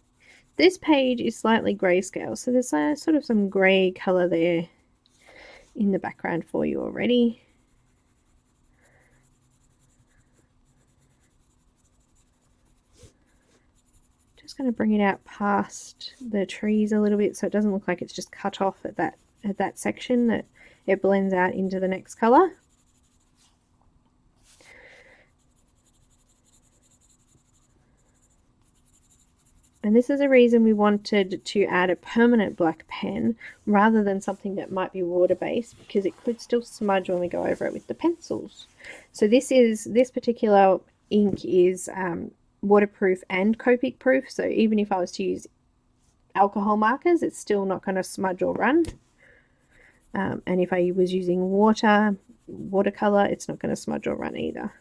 Speaker 1: this page is slightly grayscale, so there's sort of some grey colour there in the background for you already. Just going to bring it out past the trees a little bit so it doesn't look like it's just cut off at that section, that it blends out into the next colour. And this is a reason we wanted to add a permanent black pen rather than something that might be water-based, because it could still smudge when we go over it with the pencils. So this particular ink is waterproof and Copic proof, so even if I was to use alcohol markers, it's still not going to smudge or run. And if I was using watercolor, it's not going to smudge or run either.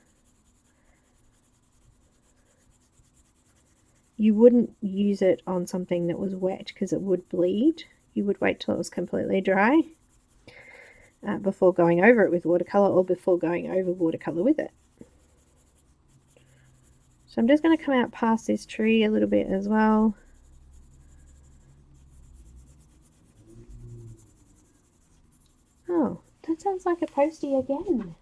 Speaker 1: You wouldn't use it on something that was wet because it would bleed. You would wait till it was completely dry before going over it with watercolor, or before going over watercolor with it. So I'm just going to come out past this tree a little bit as well. Oh, that sounds like a postie again.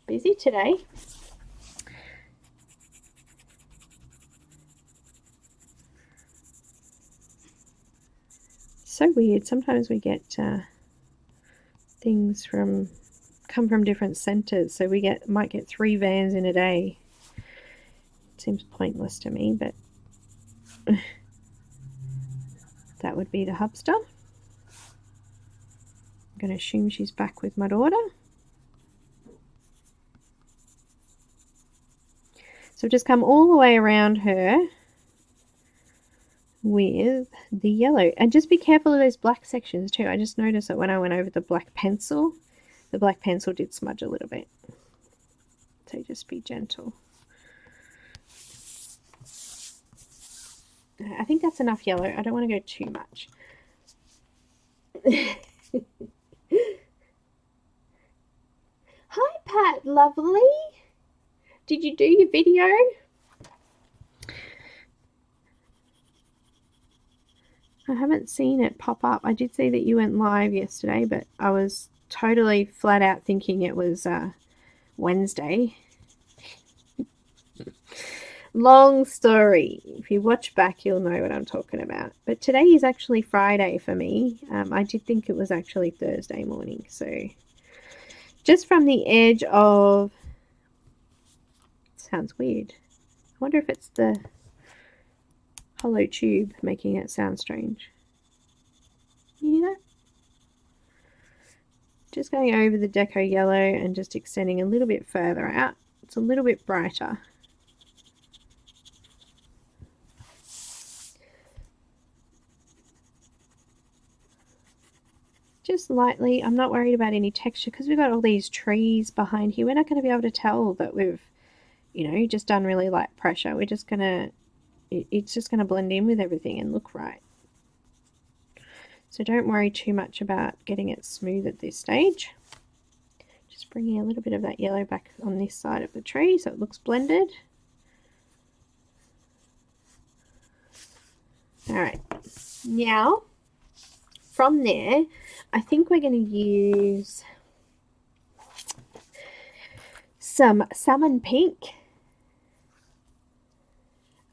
Speaker 1: Busy today. So weird. Sometimes we get things come from different centers, so we might get 3 vans in a day. It seems pointless to me, but that would be the hubster. I'm going to assume she's back with my daughter. So just come all the way around her with the yellow, and just be careful of those black sections too. I just noticed that when I went over the black pencil did smudge a little bit, so just be gentle. I think that's enough yellow. I don't want to go too much. Hi Pat, lovely. Did you do your video? I haven't seen it pop up. I did see that you went live yesterday, but I was totally flat out thinking it was Wednesday. Long story. If you watch back, you'll know what I'm talking about. But today is actually Friday for me. I did think it was actually Thursday morning. So just from the edge of... Sounds weird. I wonder if it's the hollow tube making it sound strange. You hear that? Just going over the deco yellow and just extending a little bit further out. It's a little bit brighter. Just lightly. I'm not worried about any texture because we've got all these trees behind here. We're not going to be able to tell that we've, just done really light pressure. We're just going to, it's just going to blend in with everything and look right. So don't worry too much about getting it smooth at this stage. Just bringing a little bit of that yellow back on this side of the tree so it looks blended. All right, now from there, I think we're going to use some salmon pink.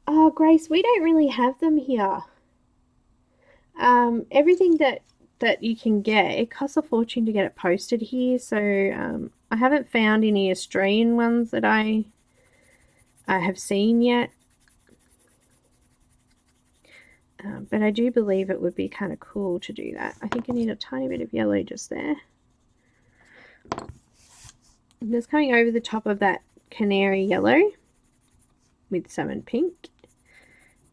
Speaker 1: Oh, Grace, we don't really have them here. Everything that you can get, it costs a fortune to get it posted here, so I haven't found any Australian ones that I have seen yet. But I do believe it would be kind of cool to do that. I think I need a tiny bit of yellow just there. I'm just coming over the top of that canary yellow with salmon pink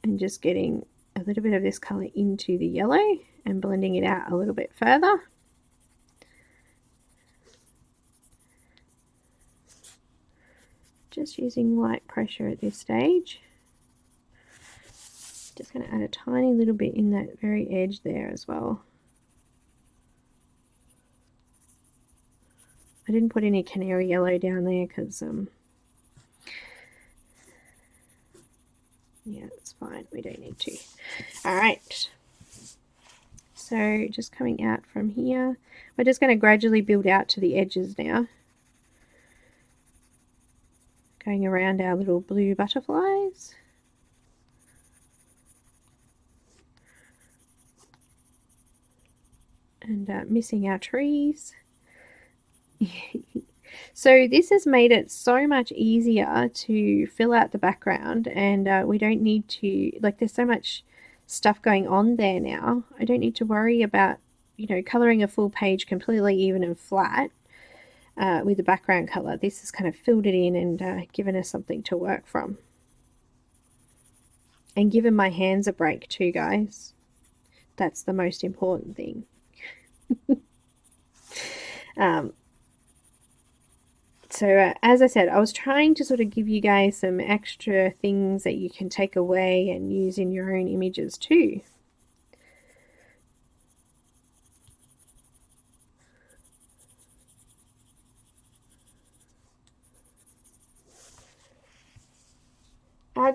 Speaker 1: and just getting a little bit of this colour into the yellow and blending it out a little bit further. Just using light pressure at this stage. Just going to add a tiny little bit in that very edge there as well. I didn't put any canary yellow down there because yeah, it's fine, we don't need to. Alright, so just coming out from here, we're just going to gradually build out to the edges now, going around our little blue butterflies. And missing our trees. So this has made it so much easier to fill out the background, and we don't need to, like, there's so much stuff going on there now. I don't need to worry about, you know, coloring a full page completely even and flat with the background color. This has kind of filled it in and given us something to work from. And given my hands a break too, guys. That's the most important thing. So as I said, I was trying to sort of give you guys some extra things that you can take away and use in your own images too.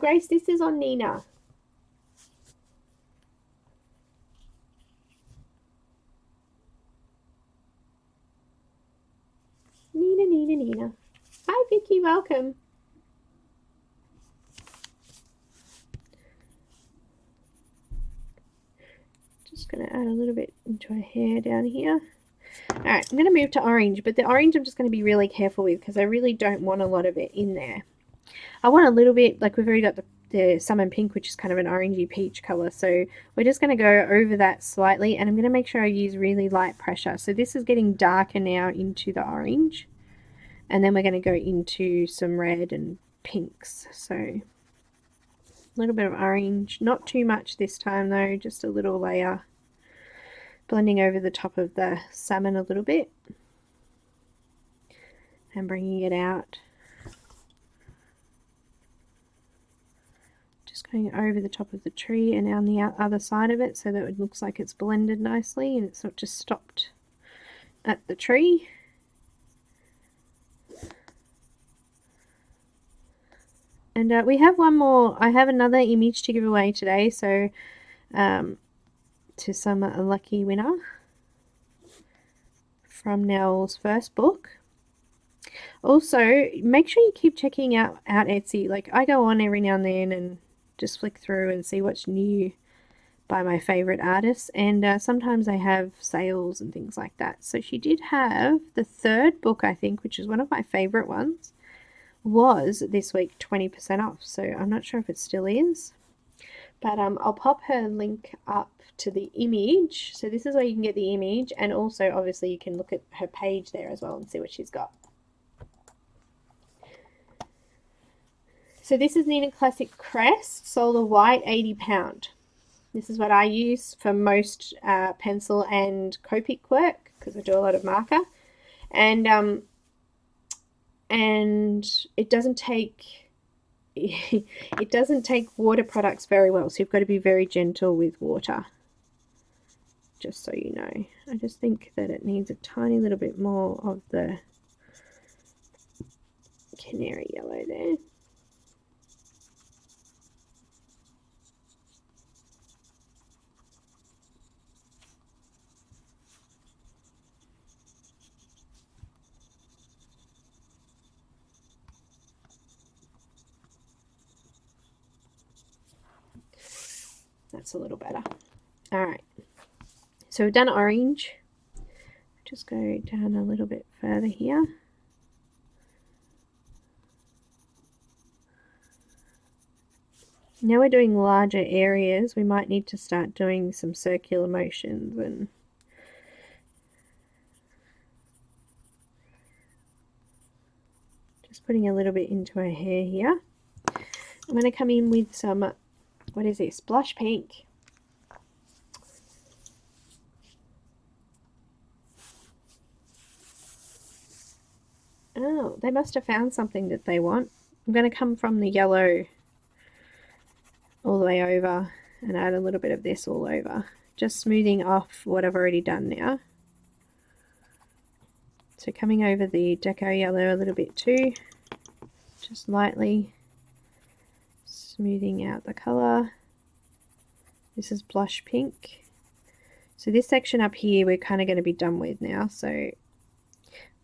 Speaker 1: Grace, this is on Neenah. Neenah. Hi, Vicky, welcome. Just going to add a little bit into her hair down here. Alright, I'm going to move to orange, but the orange I'm just going to be really careful with because I really don't want a lot of it in there. I want a little bit, like we've already got the salmon pink, which is kind of an orangey peach color, so we're just going to go over that slightly, and I'm going to make sure I use really light pressure. So this is getting darker now into the orange, and then we're going to go into some red and pinks. So a little bit of orange, not too much this time though, just a little layer, blending over the top of the salmon a little bit and bringing it out. Just going over the top of the tree and on the other side of it so that it looks like it's blended nicely and it's not just stopped at the tree. And we have one more. I have another image to give away today, so to some lucky winner from Nell's first book. Also, make sure you keep checking out Etsy. Like, I go on every now and then and just flick through and see what's new by my favorite artists, and sometimes I have sales and things like that. So she did have the third book, I think, which is one of my favorite ones, was this week 20% off. So I'm not sure if it still is, but I'll pop her link up to the image. So this is where you can get the image, and also obviously you can look at her page there as well and see what she's got. So this is Neenah Classic Crest, Solar White, 80 pound. This is what I use for most pencil and Copic work because I do a lot of marker, and it doesn't take water products very well, so you've got to be very gentle with water, just so you know. I just think that it needs a tiny little bit more of the canary yellow there. That's a little better. Alright, so we've done orange. Just go down a little bit further here. Now we're doing larger areas, we might need to start doing some circular motions and just putting a little bit into her hair here. I'm going to come in with some, what is this, blush pink. Oh, they must have found something that they want. I'm going to come from the yellow all the way over and add a little bit of this all over. Just smoothing off what I've already done now. So coming over the deco yellow a little bit too. Just lightly smoothing out the colour. This is blush pink. So this section up here we're kind of going to be done with now. So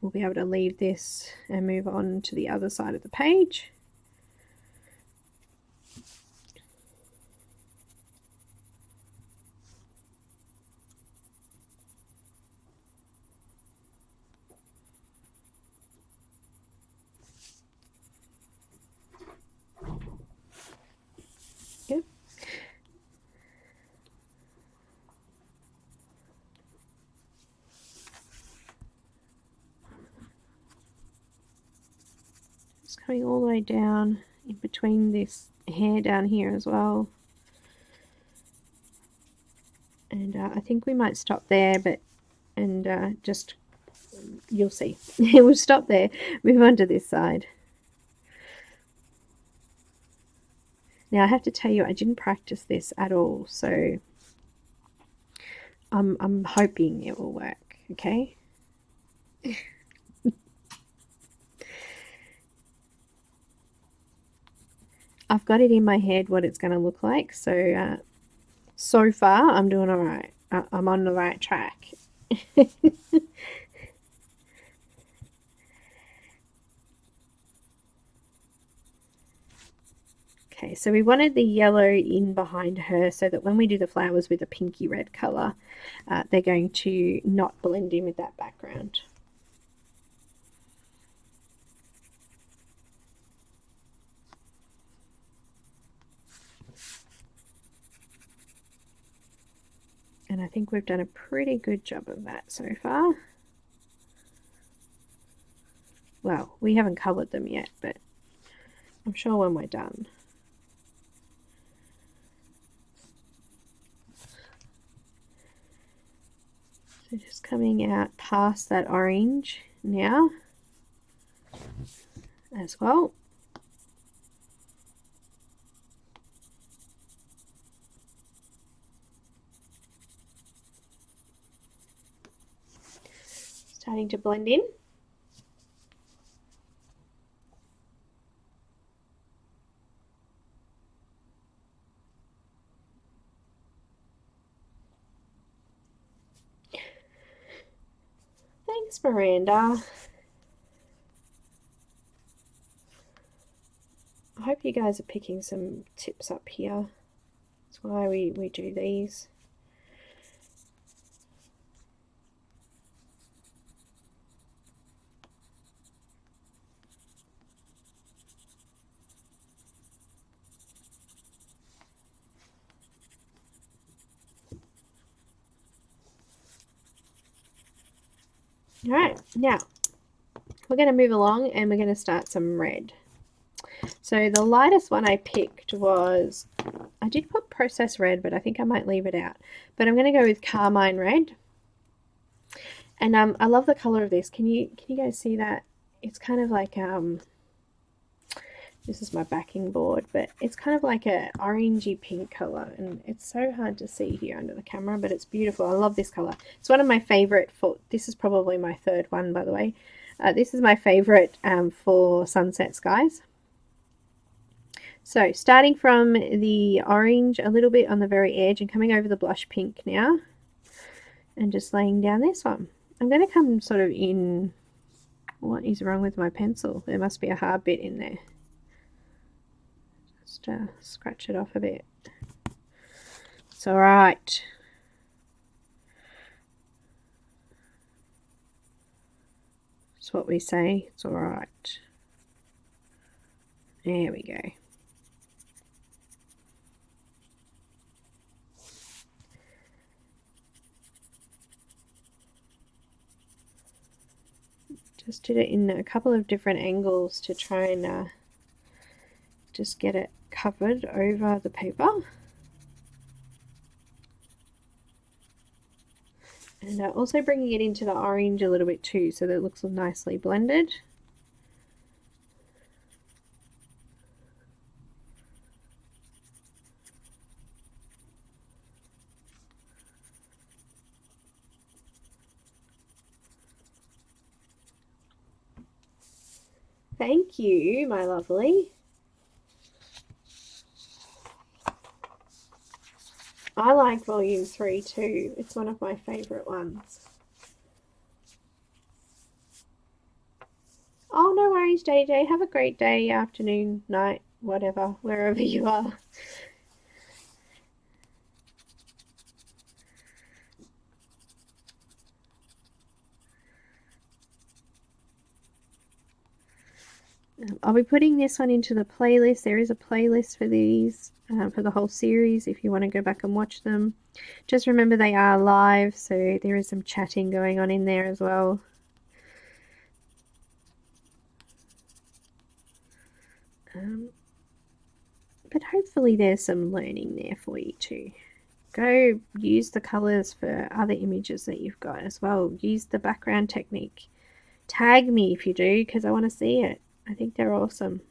Speaker 1: we'll be able to leave this and move on to the other side of the page. Yep. Just coming all the way down in between this hair down here as well. And I think we might stop there, but just you'll see. We'll stop there, move on to this side. Now I have to tell you, I didn't practice this at all, so I'm hoping it will work, okay? I've got it in my head what it's going to look like, so so far I'm doing all right. I'm on the right track. Okay, so we wanted the yellow in behind her so that when we do the flowers with a pinky red colour, they're going to not blend in with that background. And I think we've done a pretty good job of that so far. Well, we haven't coloured them yet, but I'm sure when we're done. So just coming out past that orange now as well. Starting to blend in. Thanks, Miranda. I hope you guys are picking some tips up here. That's why we do these. All right, now we're going to move along and we're going to start some red. So the lightest one I picked was, I did put processed red, but I think I might leave it out. But I'm going to go with carmine red. And I love the color of this. Can you guys see that? It's kind of like this is my backing board, but it's kind of like a orangey pink color, and it's so hard to see here under the camera, but it's beautiful. I love this color. It's one of my favorite for, this is probably my third one, by the way. This is my favorite for sunset skies. So starting from the orange a little bit on the very edge and coming over the blush pink now, and just laying down this one. I'm going to come sort of in, what is wrong with my pencil? There must be a hard bit in there. Just scratch it off a bit. It's all right. That's what we say. It's all right. There we go. Just did it in a couple of different angles to try and just get it covered over the paper. And also bringing it into the orange a little bit too, so that it looks nicely blended. Thank you, my lovely. I like volume 3 too. It's one of my favourite ones. Oh, no worries, JJ. Have a great day, afternoon, night, whatever, wherever you are. I'll be putting this one into the playlist. There is a playlist for these, for the whole series, if you want to go back and watch them. Just remember they are live, so there is some chatting going on in there as well. But hopefully there's some learning there for you too. Go use the colors for other images that you've got as well. Use the background technique. Tag me if you do, because I want to see it. I think they're awesome.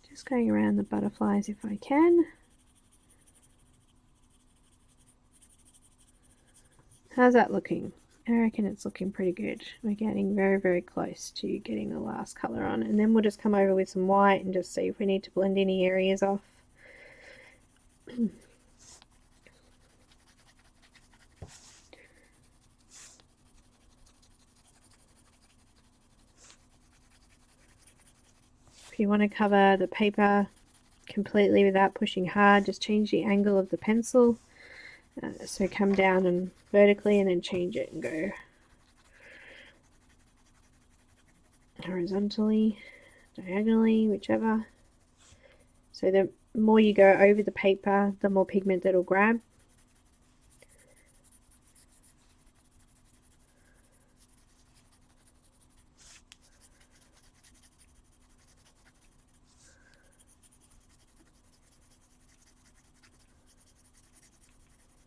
Speaker 1: Just going around the butterflies if I can. How's that looking? I reckon it's looking pretty good. We're getting very, very close to getting the last colour on. And then we'll just come over with some white and just see if we need to blend any areas off. If you want to cover the paper completely without pushing hard, just change the angle of the pencil. So come down and vertically and then change it and go horizontally, diagonally, whichever. So the more you go over the paper, the more pigment that'll grab.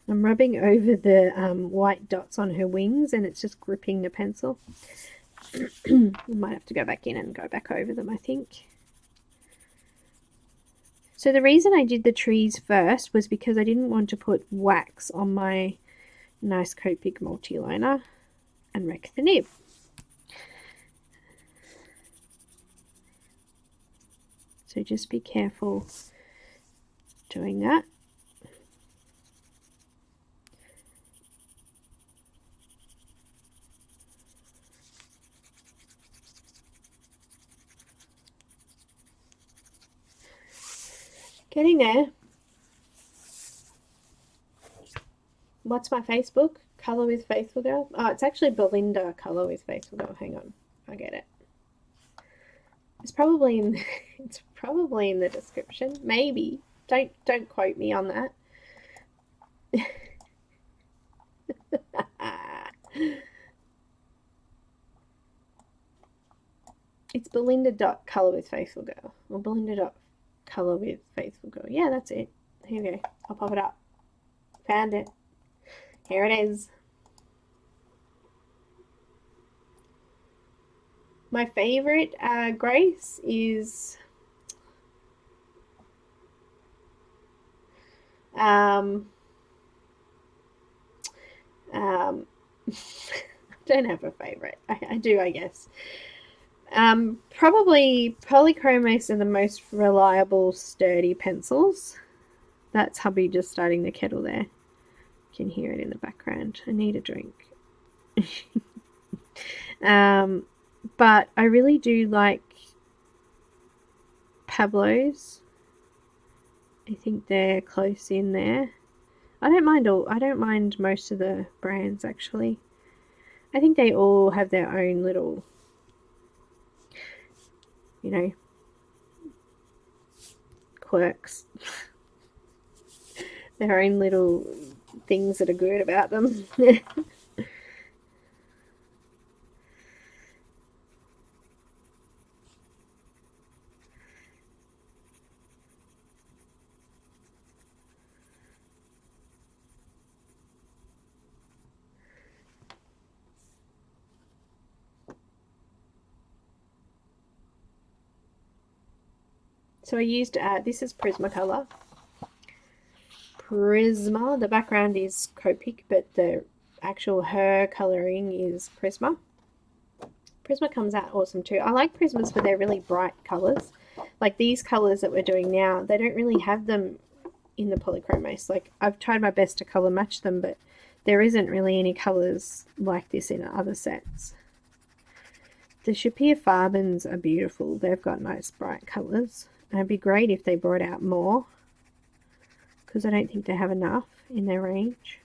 Speaker 1: I'm rubbing over the white dots on her wings and it's just gripping the pencil. I might have to go back in and go back over them, I think. So the reason I did the trees first was because I didn't want to put wax on my nice Copic multi-liner and wreck the nib. So just be careful doing that. Getting there. What's my Facebook? Color with Faithful Girl? Oh, it's actually Belinda Color with Faithful Girl. Hang on. I get it. It's probably in the description. Maybe. Don't quote me on that. It's Belinda.color with Faithful Girl. Or Belinda.color with Faithful Girl. Yeah, that's it. Here we go. I'll pop it up. Found it. Here it is. My favorite Grace is I don't have a favorite. I do, I guess. Probably Polychromos are the most reliable, sturdy pencils. That's hubby just starting the kettle there. You can hear it in the background. I need a drink. But I really do like Pablo's. I think they're close in there. I don't mind most of the brands actually. I think they all have their own little, you know, quirks. Their own little things that are good about them. So I used, this is Prismacolor. Prisma, the background is Copic, but the actual her colouring is Prisma. Prisma comes out awesome too. I like Prismas for their really bright colours. Like these colours that we're doing now, they don't really have them in the Polychromos. Like I've tried my best to colour match them, but there isn't really any colours like this in other sets. The Shapir Farbens are beautiful. They've got nice bright colours. And it'd be great if they brought out more, because I don't think they have enough in their range.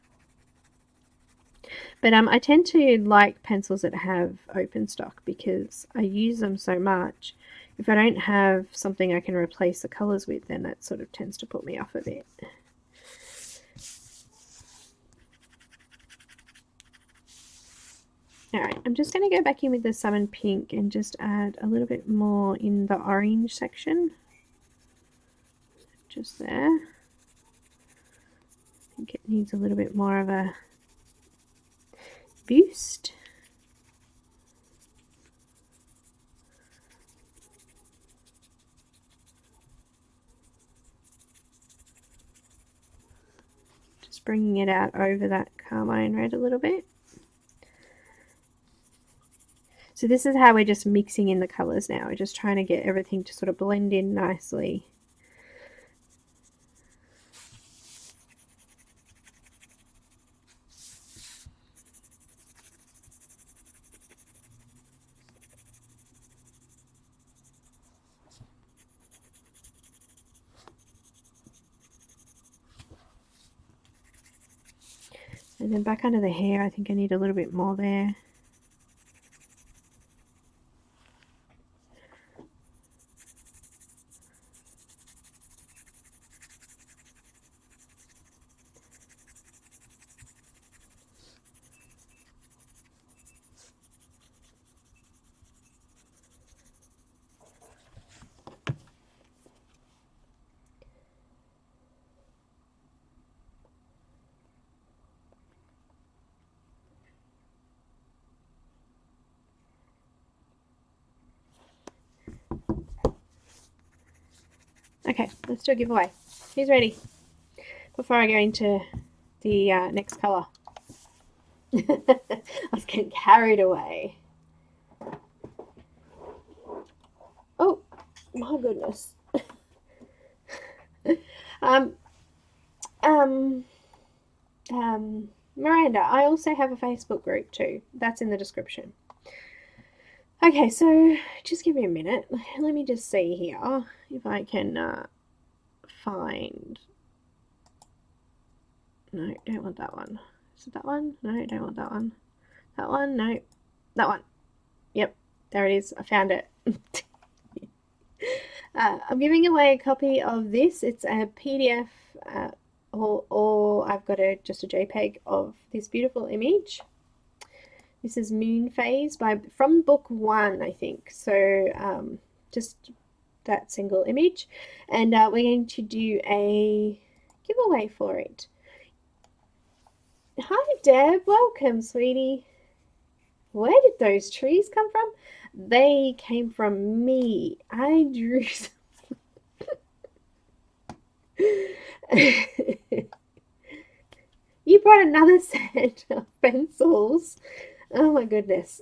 Speaker 1: But I tend to like pencils that have open stock because I use them so much. If I don't have something I can replace the colours with, then that sort of tends to put me off a bit. Alright, I'm just going to go back in with the salmon pink and just add a little bit more in the orange section. Just there. I think it needs a little bit more of a boost. Just bringing it out over that carmine red a little bit. So this is how we're just mixing in the colours now. We're just trying to get everything to sort of blend in nicely. And then back under the hair, I think I need a little bit more there. Okay, let's do a giveaway. Who's ready? Before I go into the next colour. I was getting carried away. Oh, my goodness. Miranda, I also have a Facebook group too. That's in the description. Okay, so just give me a minute. Let me just see here if I can find... No, don't want that one. Is it that one? No, don't want that one. That one? No. That one. Yep, there it is. I found it. I'm giving away a copy of this. It's a PDF or I've got just a JPEG of this beautiful image. This is Moon Phase from book 1, I think. So just that single image. And we're going to do a giveaway for it. Hi Deb, welcome sweetie. Where did those trees come from? They came from me. I drew some. You brought another set of pencils. Oh my goodness.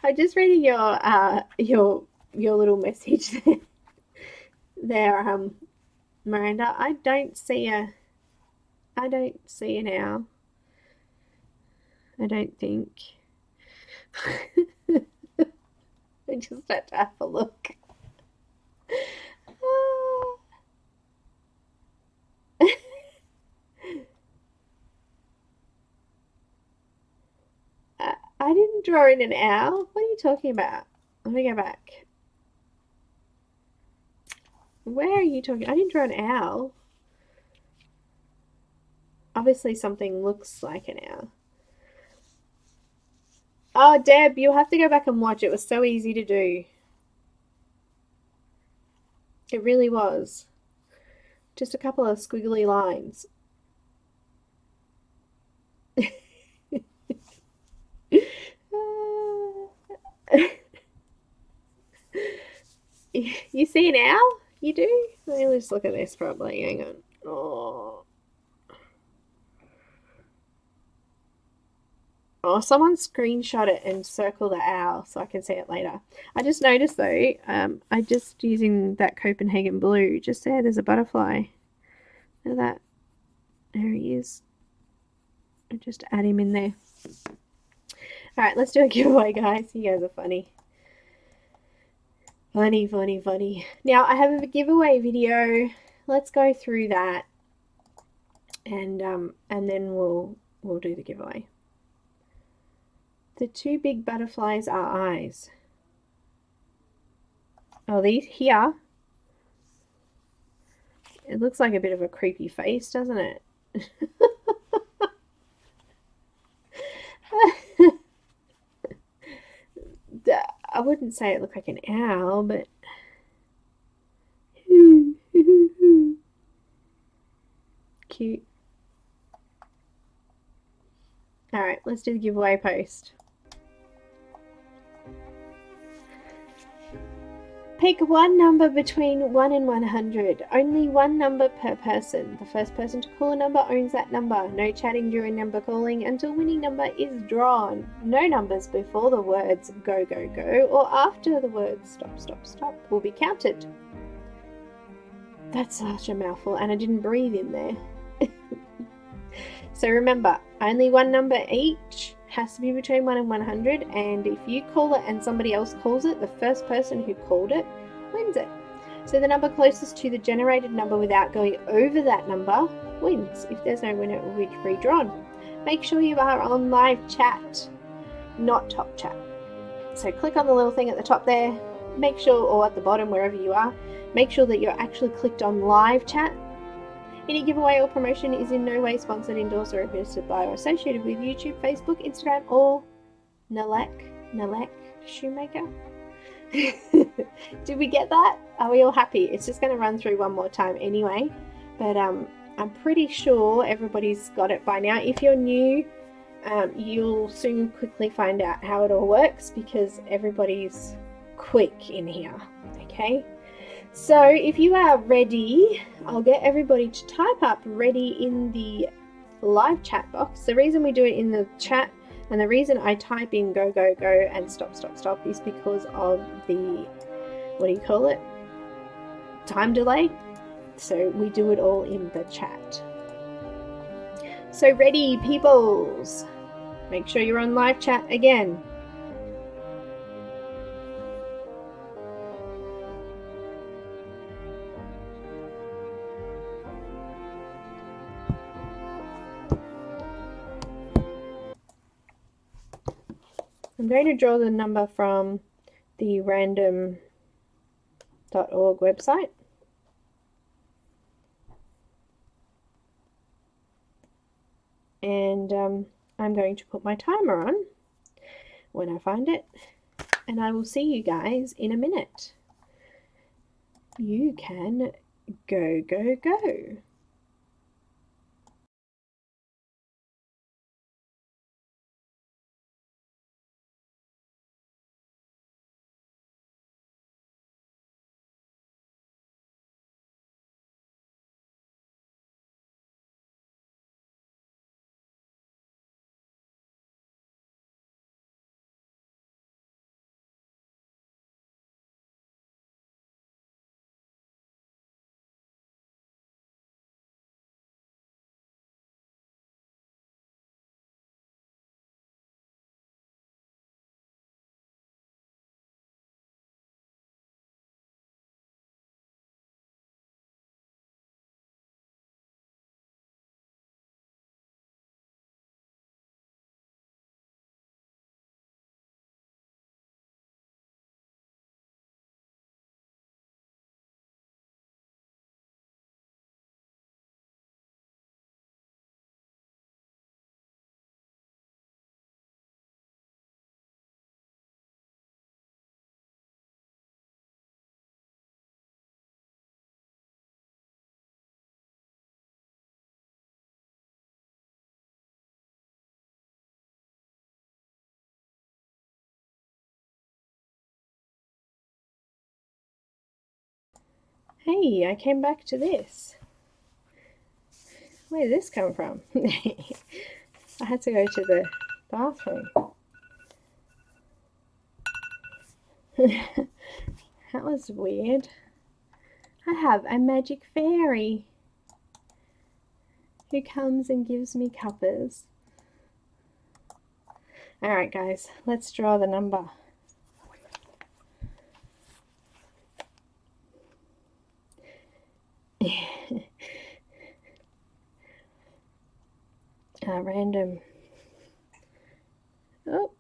Speaker 1: I'm just reading your little message there, Miranda. I don't see an owl. I don't think. I just had to have a look. I didn't draw in an owl. What are you talking about? Let me go back. Where are you talking? I didn't draw an owl. Obviously something looks like an owl. Oh, Deb, you'll have to go back and watch. It was so easy to do. It really was. Just a couple of squiggly lines. You see an owl? You do? Let me just look at this probably. Hang on. Oh. Oh, someone screenshot it and circle the owl so I can see it later. I just noticed though, I just using that Copenhagen blue, just there's a butterfly. Look at that. There he is. I'll just add him in there. Alright, let's do a giveaway, guys. You guys are funny. Funny, funny, funny. Now, I have a giveaway video. Let's go through that. And then we'll do the giveaway. The two big butterflies are eyes. Oh, these here. It looks like a bit of a creepy face, doesn't it? I wouldn't say it looked like an owl, but cute. Alright, let's do the giveaway post. Pick one number between 1 and 100. Only one number per person. The first person to call a number owns that number. No chatting during number calling until winning number is drawn. No numbers before the words go, go, go or after the words stop, stop, stop will be counted. That's such a mouthful, and I didn't breathe in there. So remember, only one number each. Has to be between 1 and 100, and if you call it and somebody else calls it, the first person who called it wins it. So the number closest to the generated number without going over that number wins. If there's no winner, it will be redrawn. Make sure you are on live chat, not top chat. So click on the little thing at the top there, make sure, or at the bottom wherever you are, make sure that you're actually clicked on live chat. Any giveaway or promotion is in no way sponsored, endorsed, or administered by or associated with YouTube, Facebook, Instagram, or Nalek Shoemaker. Did we get that? Are we all happy? It's just going to run through one more time anyway, but I'm pretty sure everybody's got it by now. If you're new, you'll soon quickly find out how it all works because everybody's quick in here. Okay. So if you are ready, I'll get everybody to type up ready in the live chat box. The reason we do it in the chat and the reason I type in go, go, go and stop, stop, stop is because of the, what do you call it? Time delay. So we do it all in the chat. So ready, peoples. Make sure you're on live chat again. I'm going to draw the number from the random.org website. And I'm going to put my timer on when I find it. And I will see you guys in a minute. You can go, go, go. Hey, I came back to this. Where did this come from? I had to go to the bathroom. That was weird. I have a magic fairy who comes and gives me cuppers. Alright guys, let's draw the number. Random. Oh,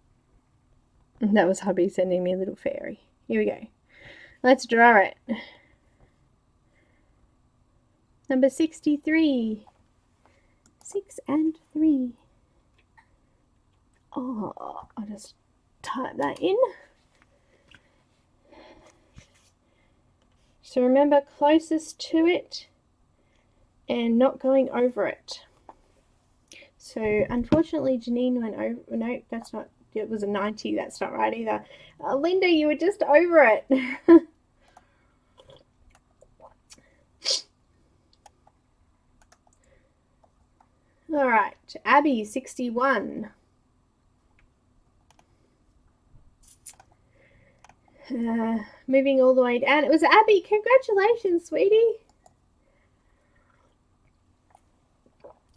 Speaker 1: that was hubby sending me a little fairy. Here we go. Let's draw it. Number 63. 6 and 3. Oh, I'll just type that in. So remember, closest to it and not going over it. So unfortunately Janine went over. No, that's not. It was a 90. That's not right either. Linda, you were just over it. All right, Abby, 61. Moving all the way down. It was Abby. Congratulations, sweetie.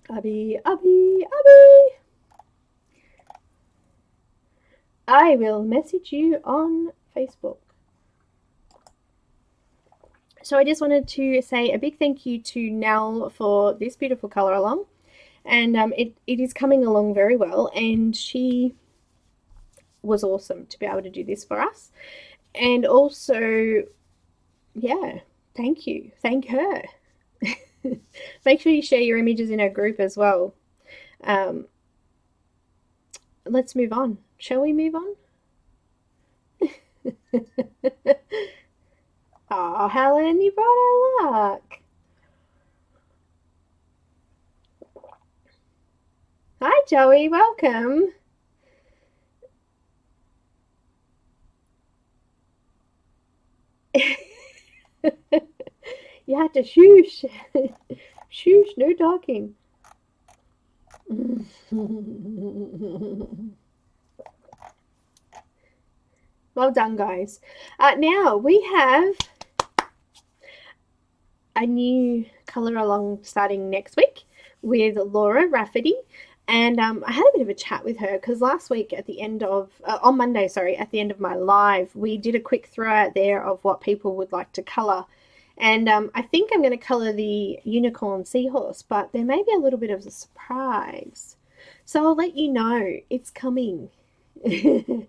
Speaker 1: Abby. I will message you on Facebook. So I just wanted to say a big thank you to Nell for this beautiful colour along. And it is coming along very well. And she was awesome to be able to do this for us. And also, yeah, thank you. Thank her. Make sure you share your images in our group as well. Let's move on. Shall we move on? Oh, Helen, you brought our luck. Hi, Joey. Welcome. You had to shoosh. Shoosh, no talking. Well done, guys. Now we have a new colour along starting next week with Laura Rafferty. And I had a bit of a chat with her because last week at the end of, on Monday, sorry, at the end of my live, we did a quick throw out there of what people would like to colour. And I think I'm going to colour the unicorn seahorse, but there may be a little bit of a surprise. So I'll let you know. It's coming. All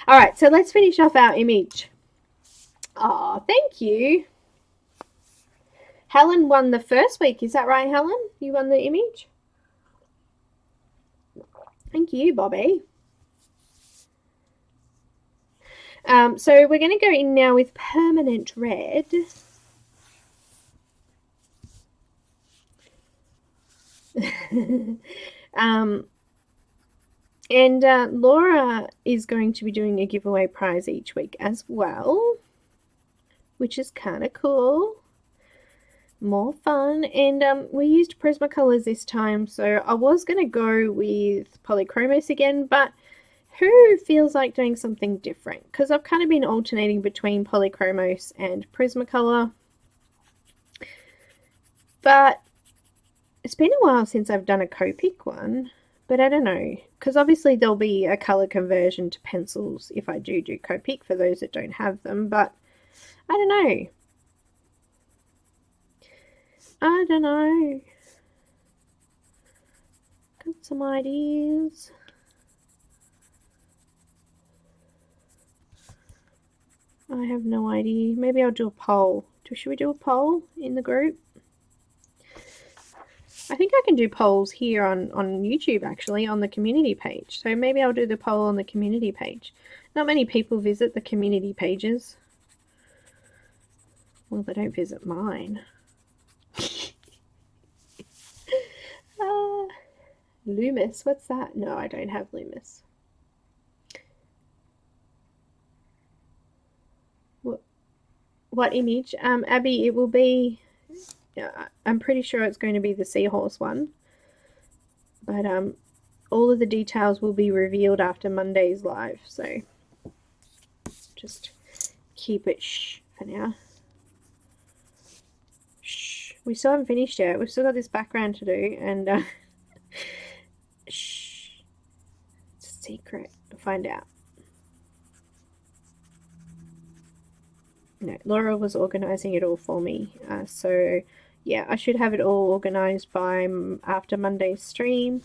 Speaker 1: right, so let's finish off our image. Oh, thank you. Helen won the first week. Is that right, Helen? You won the image? Thank you, Bobby. So we're going to go in now with permanent red. And Laura is going to be doing a giveaway prize each week as well, which is kind of cool. More fun. And we used Prismacolors this time, so I was going to go with Polychromos again, but who feels like doing something different? Because I've kind of been alternating between Polychromos and Prismacolor. But it's been a while since I've done a Copic one, but I don't know. Because obviously there'll be a colour conversion to pencils if I do Copic for those that don't have them, but I don't know. Got some ideas. I have no idea. Maybe I'll do a poll. Should we do a poll in the group? I think I can do polls here on YouTube, actually, on the community page. So maybe I'll do the poll on the community page. Not many people visit the community pages. Well, they don't visit mine. Loomis, what's that? No, I don't have Loomis. What image? Abby, it will be, I'm pretty sure it's going to be the seahorse one. But all of the details will be revealed after Monday's live, so just keep it shh for now. Shh. We still haven't finished yet. We've still got this background to do, and shh. It's a secret. We'll find out. No, Laura was organising it all for me, so yeah, I should have it all organised by after Monday's stream.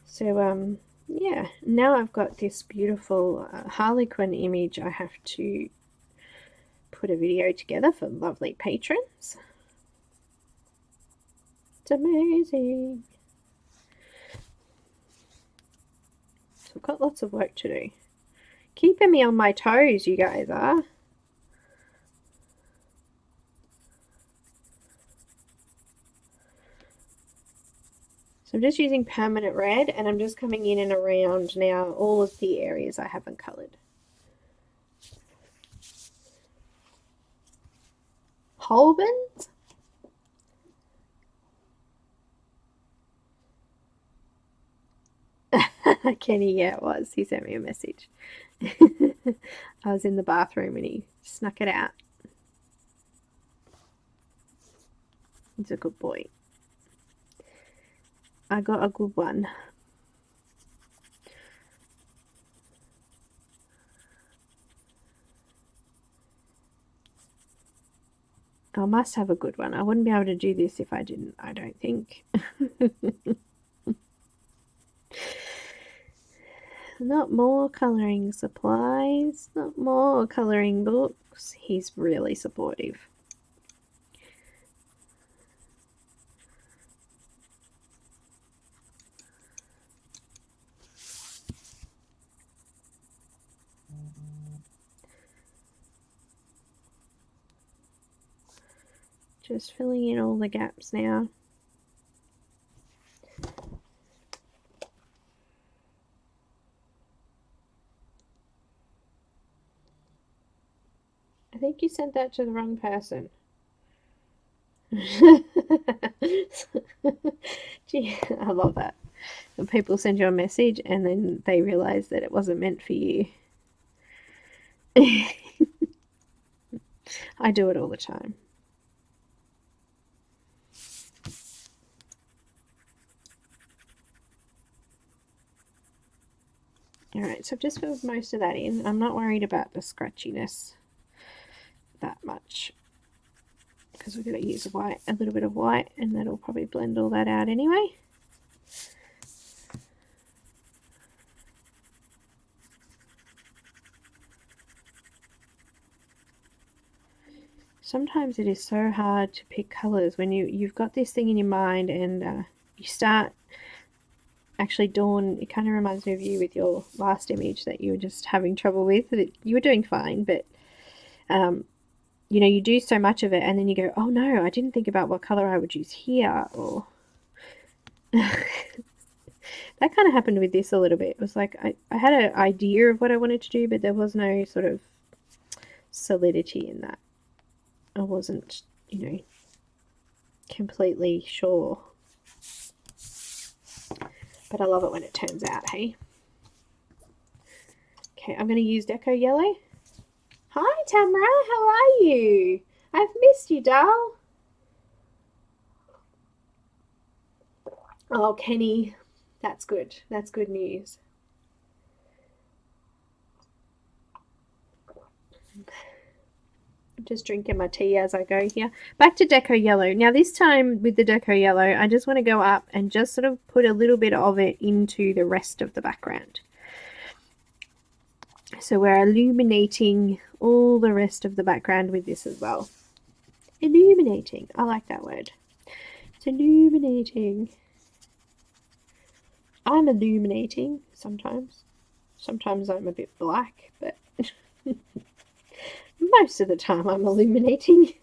Speaker 1: So yeah, now I've got this beautiful Harlequin image I have to put a video together for lovely patrons. It's amazing. So I've got lots of work to do. Keeping me on my toes, you guys are. So I'm just using permanent red, and I'm just coming in and around now all of the areas I haven't coloured. Holbens? Kenny, yeah, it was. He sent me a message. I was in the bathroom and he snuck it out. He's a good boy. I got a good one. I must have a good one. I wouldn't be able to do this if I didn't, I don't think. Not more colouring supplies, not more colouring books. He's really supportive. Just filling in all the gaps now. I think you sent that to the wrong person. Gee, I love that. When people send you a message and then they realize that it wasn't meant for you. I do it all the time. Alright, so I've just filled most of that in. I'm not worried about the scratchiness that much, because we're going to use white, a little bit of white, and that'll probably blend all that out anyway. Sometimes it is so hard to pick colors when you've got this thing in your mind and you start. Actually, Dawn, it kind of reminds me of you with your last image that you were just having trouble with. You were doing fine, but you know, you do so much of it and then you go, oh no, I didn't think about what color I would use here, or that kind of happened with this a little bit. It was like I had an idea of what I wanted to do, but there was no sort of solidity in that. I wasn't, you know, completely sure. But I love it when it turns out, hey? Okay, I'm going to use Deco Yellow. Hi, Tamara, how are you? I've missed you, doll. Oh, Kenny, that's good. That's good news. I'm just drinking my tea as I go here. Back to Deco Yellow. Now this time with the Deco Yellow, I just want to go up and just sort of put a little bit of it into the rest of the background. So we're illuminating all the rest of the background with this as well. Illuminating. I like that word. It's illuminating. I'm illuminating sometimes. Sometimes I'm a bit black, but most of the time I'm illuminating.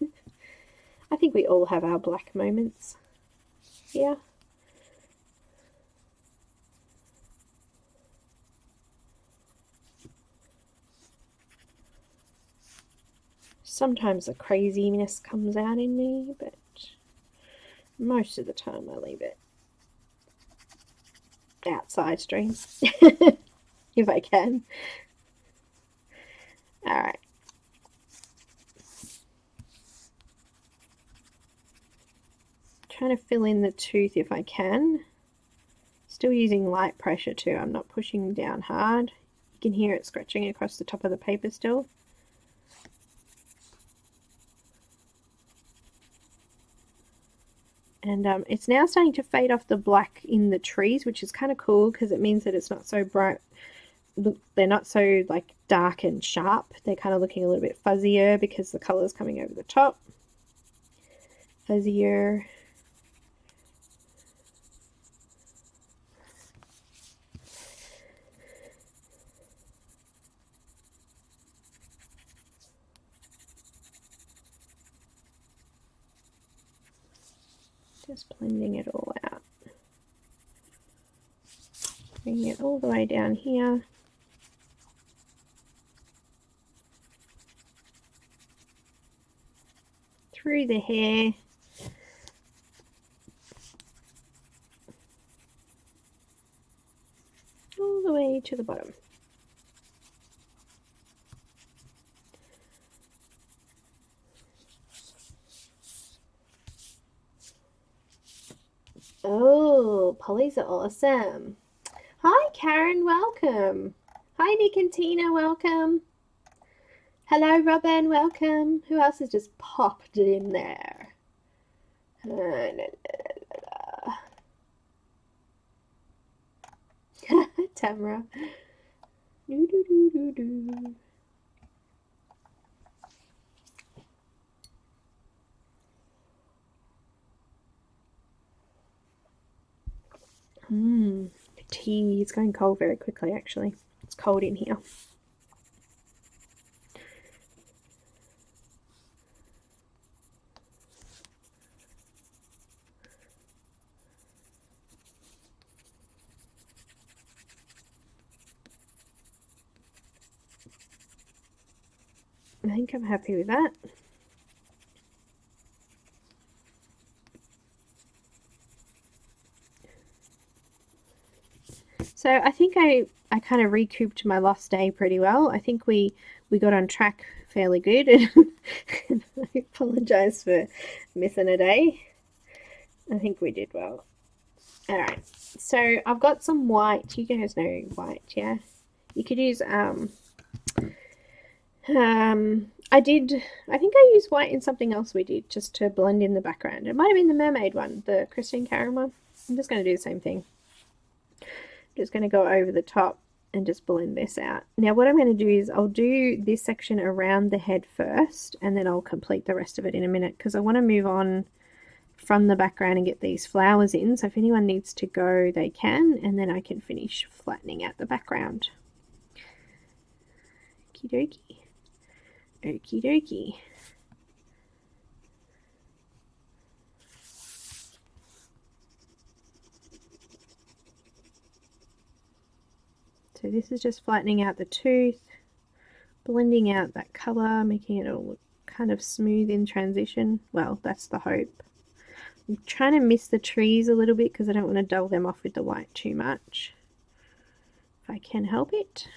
Speaker 1: I think we all have our black moments. Yeah. Sometimes the craziness comes out in me, but most of the time I leave it outside stream if I can. Alright. Trying to fill in the tooth if I can. Still using light pressure too. I'm not pushing down hard. You can hear it scratching across the top of the paper still. And it's now starting to fade off the black in the trees, which is kind of cool because it means that it's not so bright. Look, they're not so like dark and sharp. They're kind of looking a little bit fuzzier because the color's coming over the top. Fuzzier. Just blending it all out. Bringing it all the way down here. Through the hair. All the way to the bottom. Oh, Polly's are awesome. Hi, Caran, welcome. Hi, Nick and Tina, welcome. Hello, Robin, welcome. Who else has just popped in there? Tamara. Do, do, do, do, do. Tea. It's going cold very quickly, actually. It's cold in here. I think I'm happy with that. So I think I kind of recouped my lost day pretty well. I think we got on track fairly good. And I apologize for missing a day. I think we did well. Alright, so I've got some white. You guys know white, yeah? You could use I think I used white in something else we did just to blend in the background. It might have been the mermaid one, the Christine Caran one. I'm just going to do the same thing. Just going to go over the top and just blend this out. Now what I'm going to do is I'll do this section around the head first, and then I'll complete the rest of it in a minute because I want to move on from the background and get these flowers in. So if anyone needs to go, they can, and then I can finish flattening out the background. Okie dokie. Okie dokie. So this is just flattening out the tooth, blending out that color, making it all look kind of smooth in transition. Well, that's the hope. I'm trying to miss the trees a little bit because I don't want to dull them off with the white too much, if I can help it.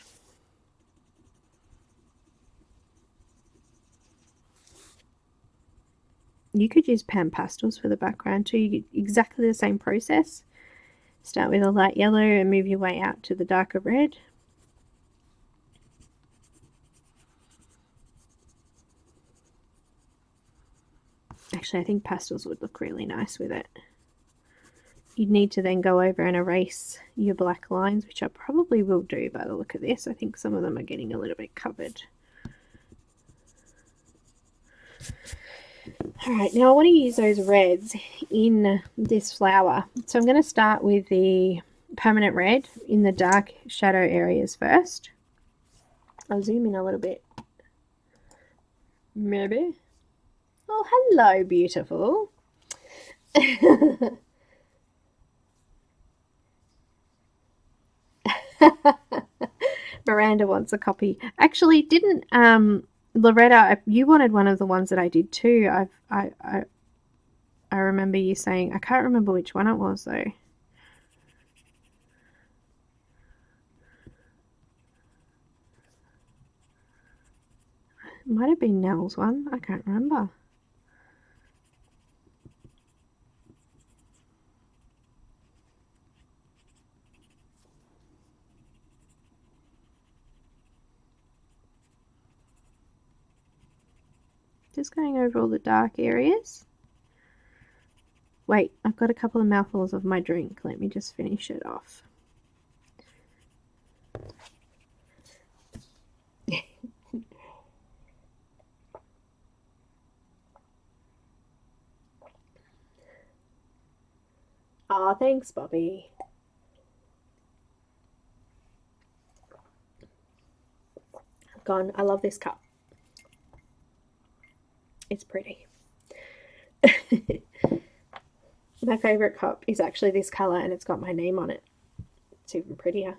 Speaker 1: You could use PanPastels for the background too. You get exactly the same process. Start with a light yellow and move your way out to the darker red. Actually, I think pastels would look really nice with it. You'd need to then go over and erase your black lines, which I probably will do by the look of this. I think some of them are getting a little bit covered. Alright, now I want to use those reds in this flower. So I'm going to start with the permanent red in the dark shadow areas first. I'll zoom in a little bit. Maybe. Oh, hello, beautiful. Miranda wants a copy. Actually, didn't Loretta, you wanted one of the ones that I did too. I remember you saying, I can't remember which one it was though. It might have been Nell's one. I can't remember. Just going over all the dark areas. Wait, I've got a couple of mouthfuls of my drink. Let me just finish it off. Aw, thanks, Bobby. Gone. I love this cup. It's pretty. My favorite cup is actually this color, and it's got my name on it. It's even prettier.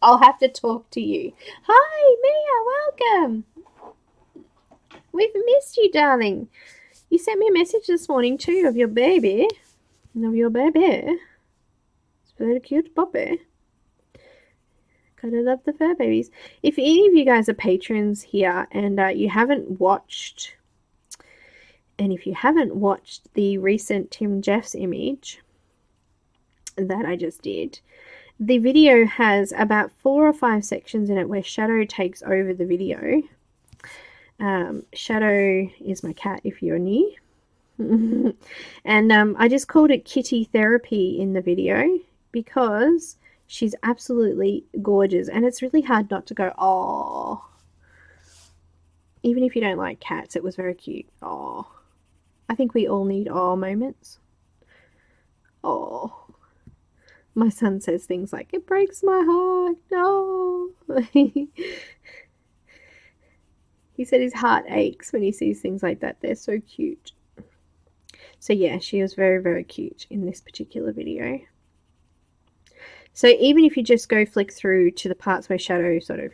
Speaker 1: I'll have to talk to you. Hi, Mia, welcome. We've missed you, darling. You sent me a message this morning too of your baby. Of your baby. It's very cute puppy. Gotta love the fur babies. If any of you guys are patrons here and you haven't watched, and if you haven't watched the recent Tim Jeffs image that I just did, the video has about 4 or 5 sections in it where Shadow takes over the video. Shadow is my cat if you're new. And I just called it Kitty Therapy in the video because she's absolutely gorgeous, and it's really hard not to go, oh. Even if you don't like cats, it was very cute. Oh. I think we all need oh moments. Oh. My son says things like, it breaks my heart. No. He said his heart aches when he sees things like that. They're so cute. So yeah, she was very, very cute in this particular video. So even if you just go flick through to the parts where Shadow sort of,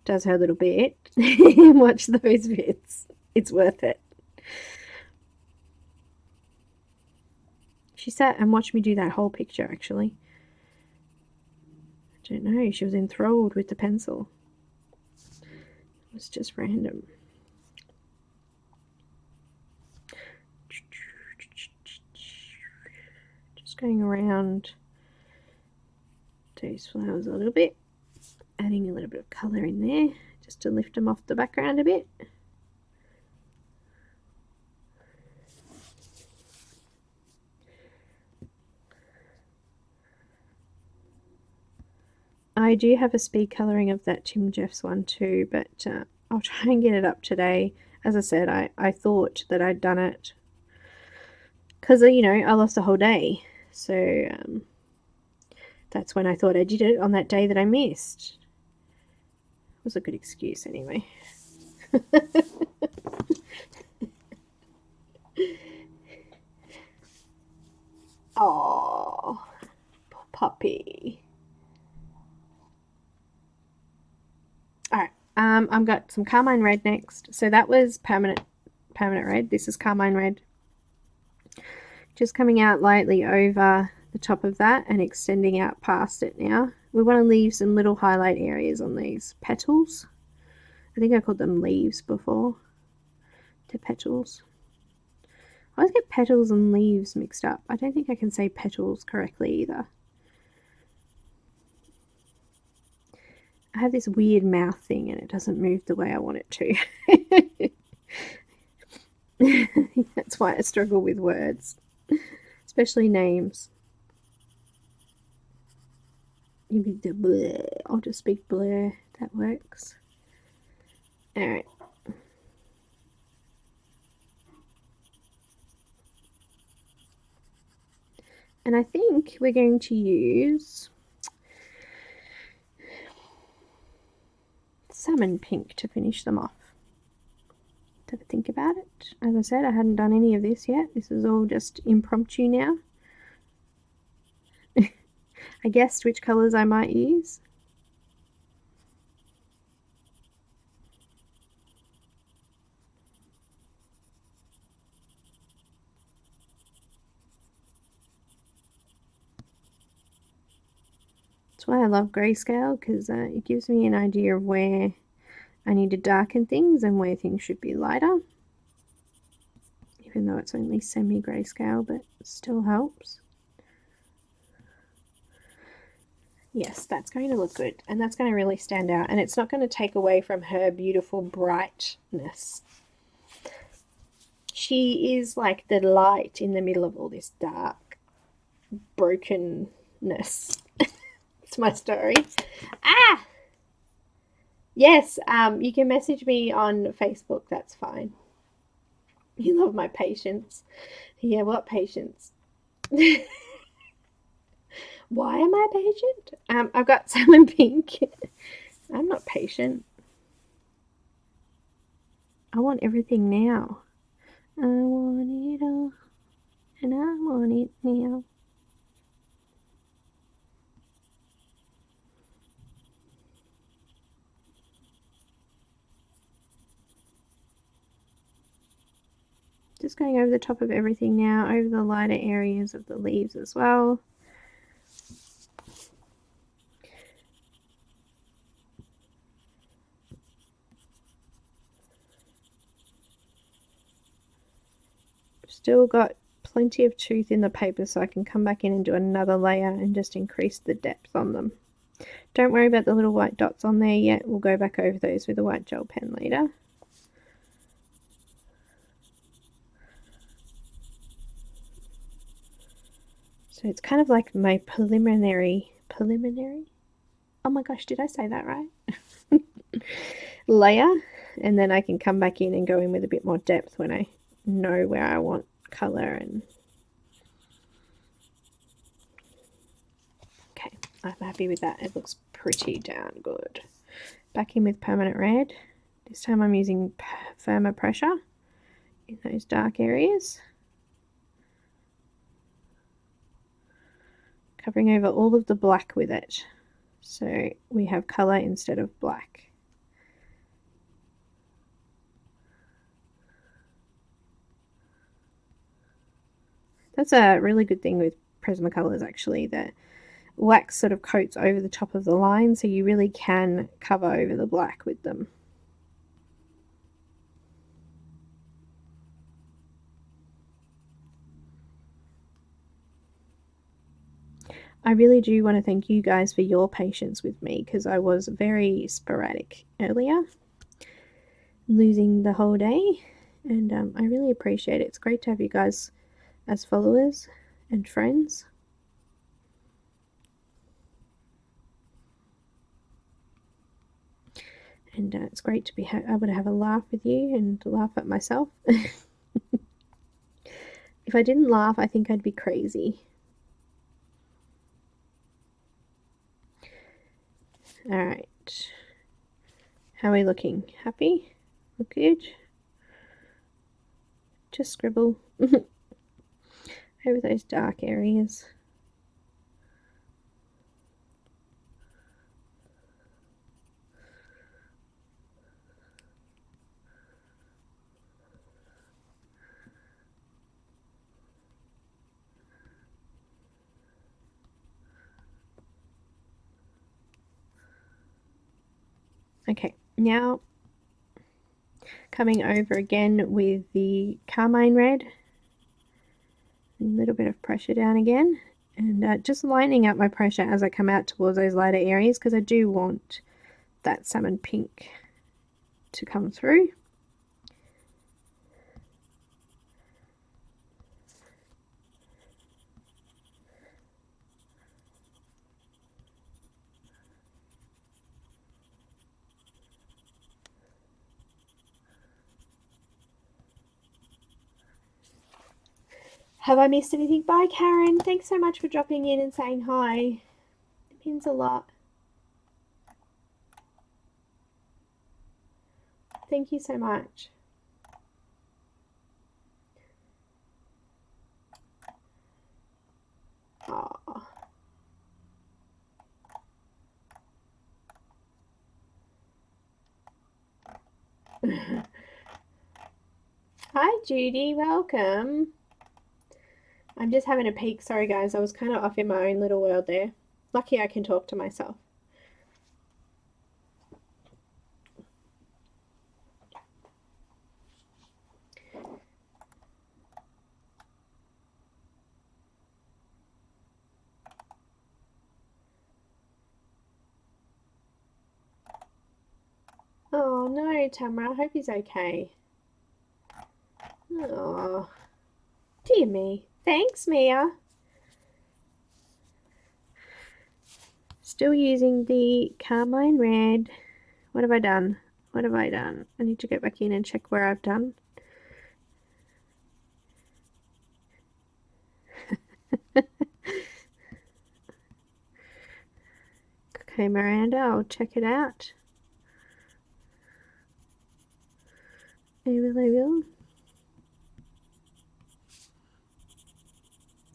Speaker 1: does her little bit and watch those bits, it's worth it. She sat and watched me do that whole picture, actually. I don't know, she was enthralled with the pencil. It was just random. Just going around those flowers a little bit, adding a little bit of colour in there just to lift them off the background a bit. I do have a speed colouring of that Tim Jeffs one too, but I'll try and get it up today. As I said, I thought that I'd done it because, I lost a whole day. So that's when I thought I did it, on that day that I missed. It was a good excuse anyway. Oh, poor puppy. Alright, I've got some Carmine Red next. So that was permanent red. This is Carmine Red. Just coming out lightly over the top of that and extending out past it now. We want to leave some little highlight areas on these petals. I think I called them leaves before. They're petals. I always get petals and leaves mixed up. I don't think I can say petals correctly either. I have this weird mouth thing and it doesn't move the way I want it to. That's why I struggle with words, especially names. I'll just speak blur. That works. Alright. And I think we're going to use salmon pink to finish them off. to have a think about it. As I said, I hadn't done any of this yet. This is all just impromptu now. I guessed which colours I might use. That's why I love grayscale, because it gives me an idea of where I need to darken things and where things should be lighter. Even though it's only semi-grayscale, but it still helps. Yes, that's going to look good, and that's going to really stand out, and it's not going to take away from her beautiful brightness. She is like the light in the middle of all this dark brokenness. It's my story. Ah! Yes, you can message me on Facebook, that's fine. You love my patience. Yeah, what patience? Why am I patient? I've got salmon pink. I'm not patient. I want everything now. I want it all, and I want it now. Just going over the top of everything now, over the lighter areas of the leaves as well. Still got plenty of tooth in the paper, so I can come back in and do another layer and just increase the depth on them. Don't worry about the little white dots on there yet. We'll go back over those with a white gel pen later. So it's kind of like my preliminary, oh my gosh, did I say that right? Layer, and then I can come back in and go in with a bit more depth when I know where I want color. And okay, I'm happy with that. It looks pretty darn good. Back in with permanent red. This time I'm using firmer pressure in those dark areas, covering over all of the black with it, so we have color instead of black. That's a really good thing with Prismacolors, actually, that wax sort of coats over the top of the line, so you really can cover over the black with them. I really do want to thank you guys for your patience with me, because I was very sporadic earlier, losing the whole day, and I really appreciate it. It's great to have you guys as followers and friends. And it's great to be able to have a laugh with you and to laugh at myself. If I didn't laugh, I think I'd be crazy. Alright. How are we looking? Happy? Look good? Just scribble over those dark areas. Okay, now coming over again with the carmine red, a little bit of pressure down again, and just lining up my pressure as I come out towards those lighter areas, because I do want that salmon pink to come through. Have I missed anything? Bye, Caran. Thanks so much for dropping in and saying hi. It means a lot. Thank you so much. Hi Judy, welcome. I'm just having a peek. Sorry guys, I was kind of off in my own little world there. Lucky I can talk to myself. Oh no, Tamara, I hope he's okay. Oh, dear me. Thanks, Mia. Still using the carmine red. What have I done? What have I done? I need to go back in and check where I've done. Okay, Miranda, I'll check it out. I will.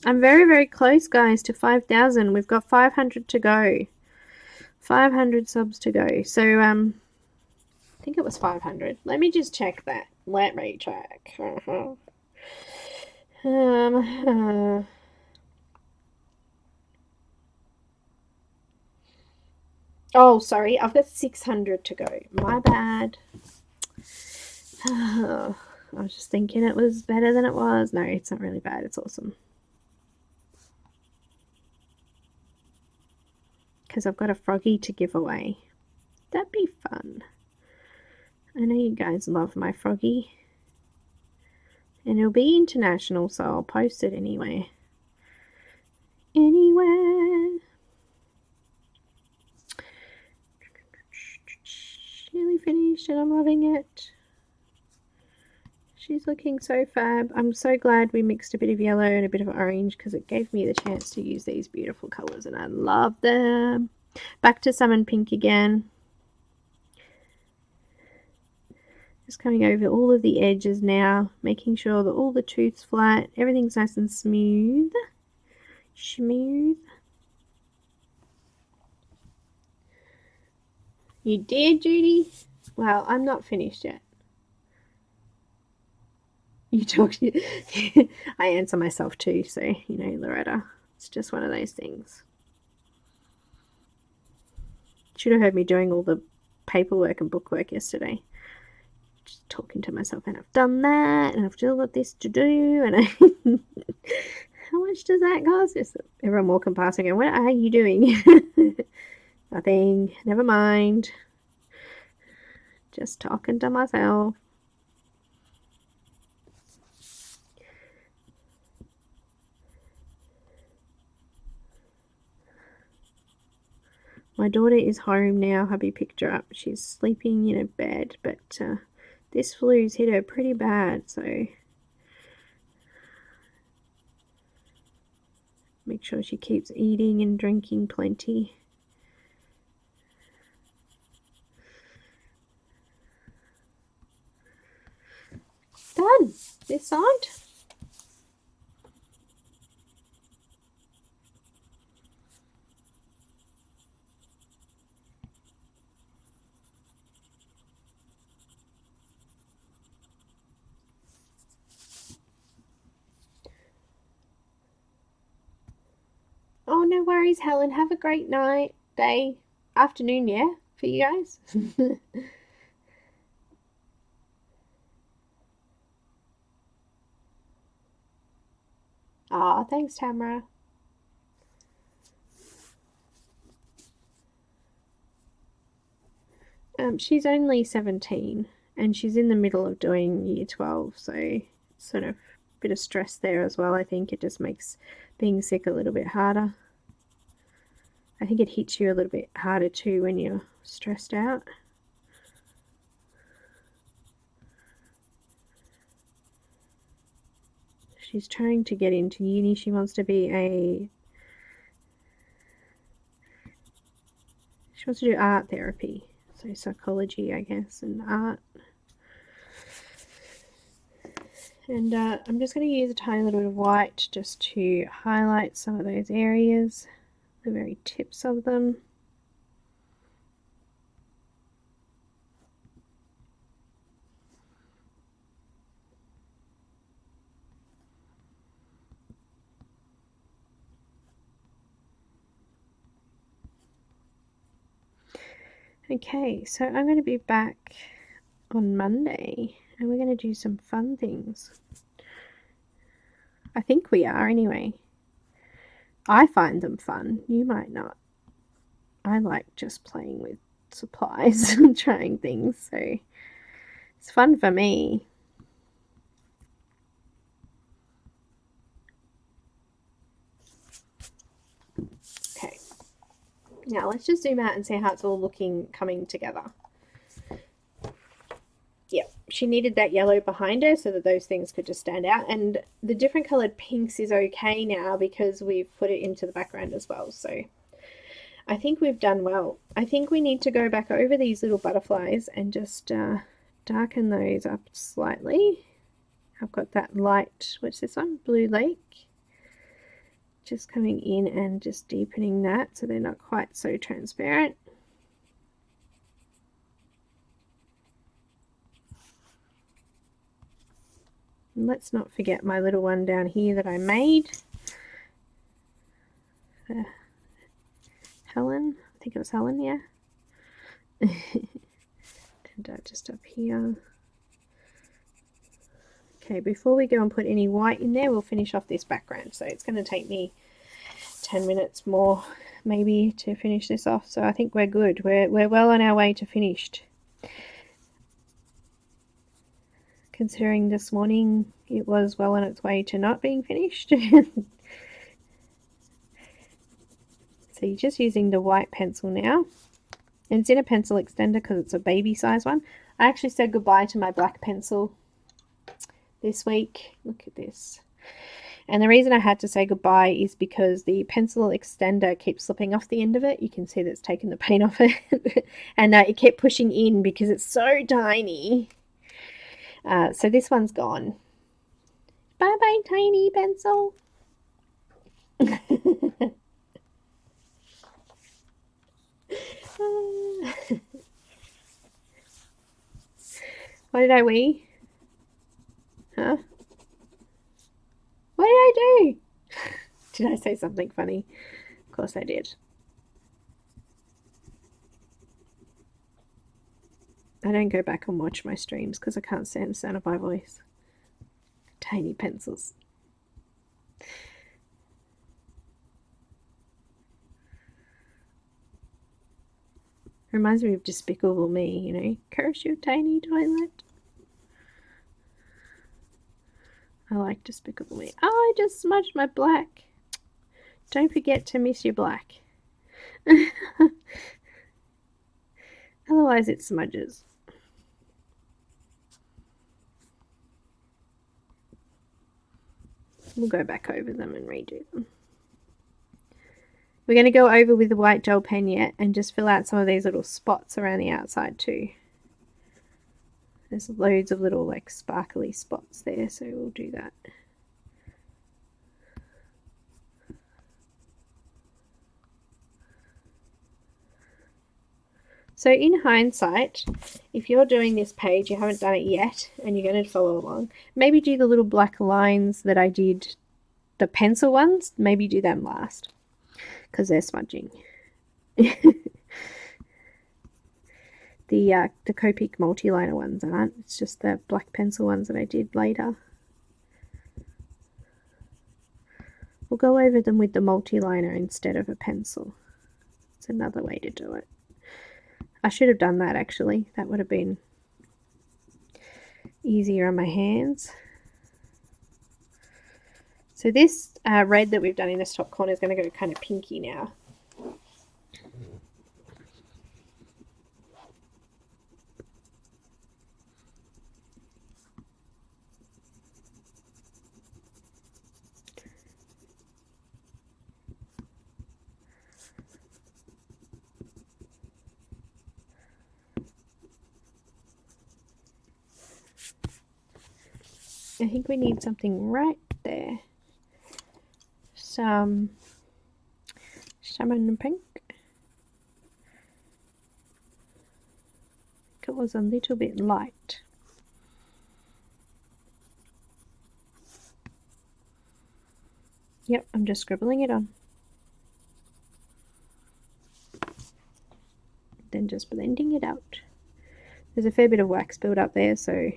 Speaker 1: I'm very, very close, guys, to 5,000. We've got 500 to go. 500 subs to go. So, I think it was 500. Let me just check that. Let me check. Oh, sorry. I've got 600 to go. My bad. I was just thinking it was better than it was. No, it's not really bad. It's awesome. Because I've got a froggy to give away. That'd be fun. I know you guys love my froggy. And it'll be international, so I'll post it anyway. Anywhere. Nearly finished and I'm loving it. She's looking so fab. I'm so glad we mixed a bit of yellow and a bit of orange because it gave me the chance to use these beautiful colours and I love them. Back to salmon pink again. Just coming over all of the edges now, making sure that all the tooth's flat, everything's nice and smooth. Smooth. You did, Judy? Well, I'm not finished yet. You talk. I answer myself too, so you know, Loretta. It's just one of those things. Should have heard me doing all the paperwork and bookwork yesterday. Just talking to myself, and I've done that, and I've still got this to do, and how much does that cost? Just everyone walking past and going, "What are you doing?" Nothing. Never mind. Just talking to myself. My daughter is home now. Hubby picked her up. She's sleeping in a bed, but this flu's hit her pretty bad, so make sure she keeps eating and drinking plenty. Done. This side. Oh, no worries, Helen. Have a great night, day, afternoon, yeah, for you guys. Ah, thanks, Tamara. She's only 17 and she's in the middle of doing year 12, so sort of a bit of stress there as well. I think it just makes being sick a little bit harder. I think it hits you a little bit harder too when you're stressed out. She's trying to get into uni. She wants to do art therapy, so psychology, I guess, and art. And I'm just going to use a tiny little bit of white just to highlight some of those areas, the very tips of them. Okay, so I'm going to be back on Monday and we're going to do some fun things. I think we are anyway. I find them fun. You might not. I like just playing with supplies and trying things, so it's fun for me. Okay, now let's just zoom out and see how it's all coming together. Yep, she needed that yellow behind her so that those things could just stand out, and the different coloured pinks is okay now because we've put it into the background as well, so I think we've done well. I think we need to go back over these little butterflies and just darken those up slightly. I've got that light, what's this one? Blue Lake. Just coming in and just deepening that so they're not quite so transparent. And let's not forget my little one down here that I made. Helen, I think it was Helen, yeah. And just up here. Okay, before we go and put any white in there, we'll finish off this background. So it's going to take me 10 minutes more maybe to finish this off. So I think we're good. We're well on our way to finished. Considering this morning it was well on its way to not being finished. So you're just using the white pencil now. And it's in a pencil extender because it's a baby size one. I actually said goodbye to my black pencil this week. Look at this. And the reason I had to say goodbye is because the pencil extender keeps slipping off the end of it. You can see that it's taken the paint off it. And it kept pushing in because it's so tiny. So this one's gone. Bye bye, tiny pencil. What did I wee? Huh? What did I do? Did I say something funny? Of course I did. I don't go back and watch my streams because I can't stand the sound of my voice. Tiny pencils. Reminds me of Despicable Me, you know. Curse your tiny toilet. I like Despicable Me. Oh, I just smudged my black. Don't forget to miss your black. Otherwise it smudges. We'll go back over them and redo them. We're going to go over with the white gel pen yet and just fill out some of these little spots around the outside too. There's loads of little like sparkly spots there, so we'll do that. So in hindsight, if you're doing this page, you haven't done it yet, and you're going to follow along, maybe do the little black lines that I did, the pencil ones, maybe do them last, because they're smudging. The Copic multi-liner ones aren't, it's just the black pencil ones that I did later. We'll go over them with the multi-liner instead of a pencil. It's another way to do it. I should have done that actually. That would have been easier on my hands. So this red that we've done in this top corner is going to go kind of pinky now. I think we need something right there. Some salmon pink. It was a little bit light. Yep, I'm just scribbling it on. Then just blending it out. There's a fair bit of wax build up there, so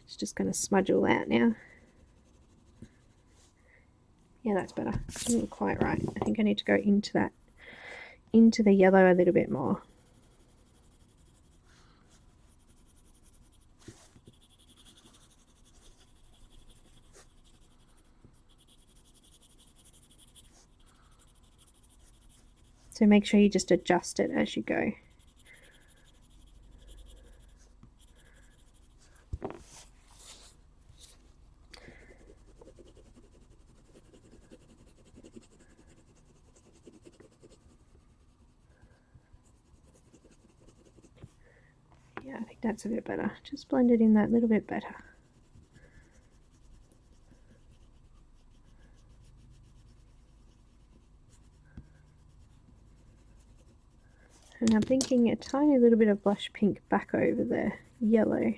Speaker 1: it's just going to smudge all out now. Yeah, that's better. Doesn't look quite right. I think I need to go into that, into the yellow a little bit more. So make sure you just adjust it as you go. Yeah, I think that's a bit better. Just blend it in that little bit better. And I'm thinking a tiny little bit of blush pink back over the yellow.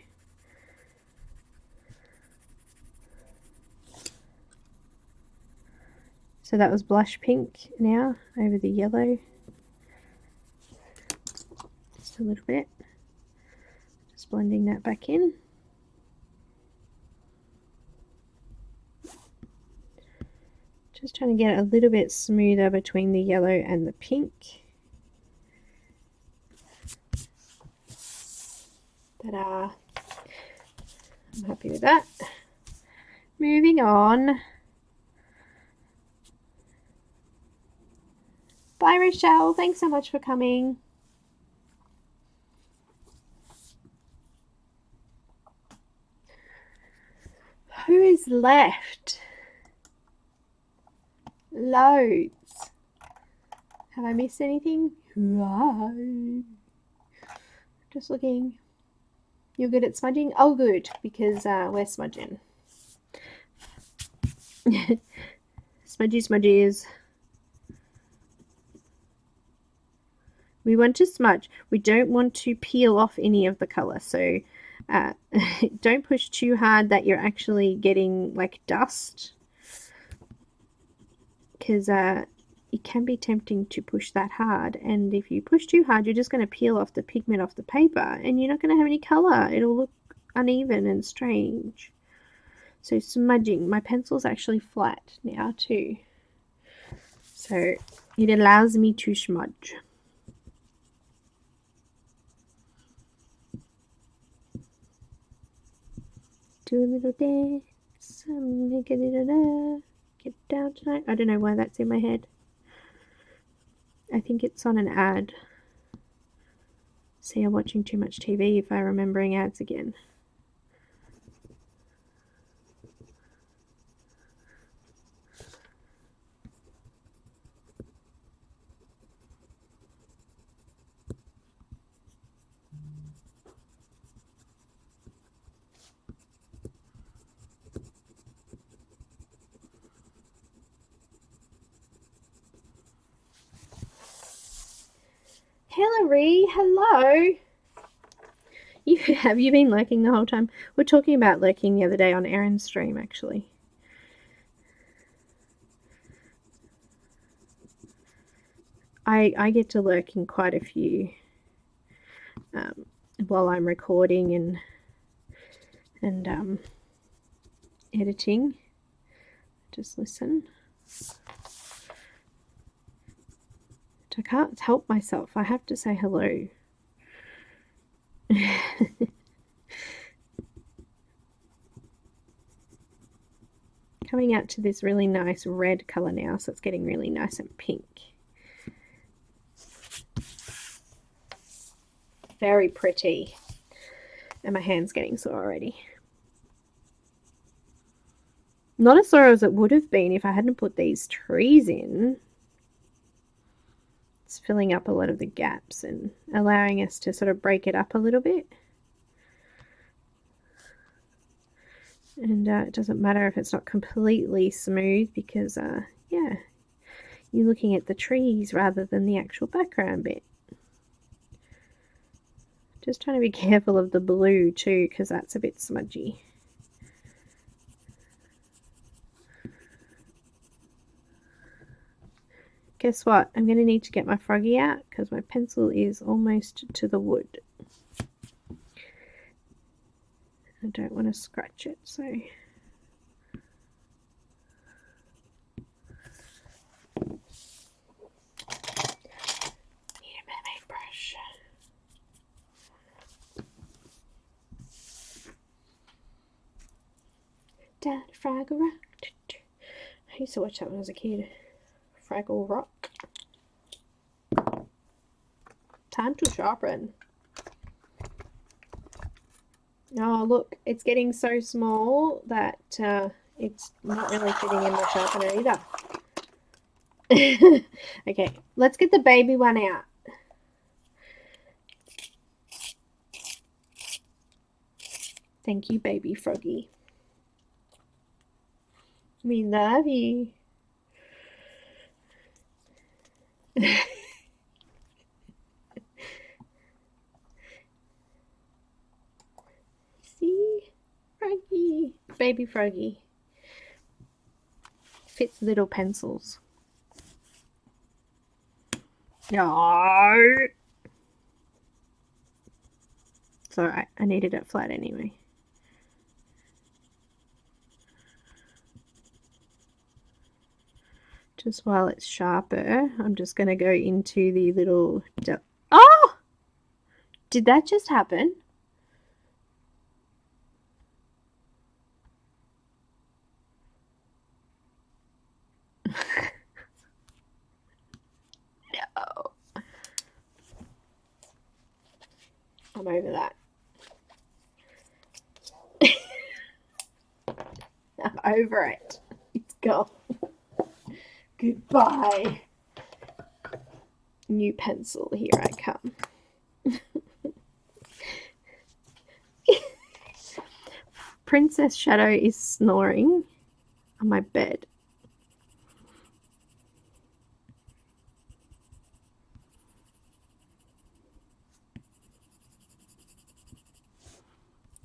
Speaker 1: So that was blush pink now over the yellow. Just a little bit. Just blending that back in. Just trying to get it a little bit smoother between the yellow and the pink. Ta-da! I'm happy with that. Moving on. Bye, Rochelle. Thanks so much for coming. Who is left? Loads. Have I missed anything? Right. Just looking. You're good at smudging? Oh, good, because we're smudging. Smudgy smudgies. We want to smudge. We don't want to peel off any of the color. So don't push too hard that you're actually getting like dust. Because it can be tempting to push that hard. And if you push too hard, you're just going to peel off the pigment off the paper. And you're not going to have any color. It'll look uneven and strange. So smudging. My pencil's actually flat now too. So it allows me to smudge. Do a little dance. I'm gonna get it get down tonight. I don't know why that's in my head. I think it's on an ad. See, I'm watching too much TV if I'm remembering ads again. Hillary, hello. Have you been lurking the whole time? We're talking about lurking the other day on Erin's stream, actually. I get to lurk in quite a few while I'm recording and editing. Just listen. I can't help myself. I have to say hello. Coming out to this really nice red color now, so it's getting really nice and pink. Very pretty. And my hand's getting sore already. Not as sore as it would have been if I hadn't put these trees in. It's filling up a lot of the gaps and allowing us to sort of break it up a little bit. And it doesn't matter if it's not completely smooth because, yeah, you're looking at the trees rather than the actual background bit. Just trying to be careful of the blue too because that's a bit smudgy. guess what? I'm going to need to get my froggy out because my pencil is almost to the wood. I don't want to scratch it, so... Need a mermaid brush. Down Fraggle Rock. I used to watch that when I was a kid. Fraggle Rock. Time to sharpen. Oh, look, it's getting so small that it's not really fitting in the sharpener either. Okay, let's get the baby one out. Thank you, baby froggy. We love you. See? Froggy. Baby froggy. Fits little pencils. No. It's alright. I needed it flat anyway. Just while it's sharper, I'm just going to go into the little... Oh! Did that just happen? No. I'm over that. I'm over it. It's gone. Goodbye. New pencil, here I come. Princess Shadow is snoring on my bed.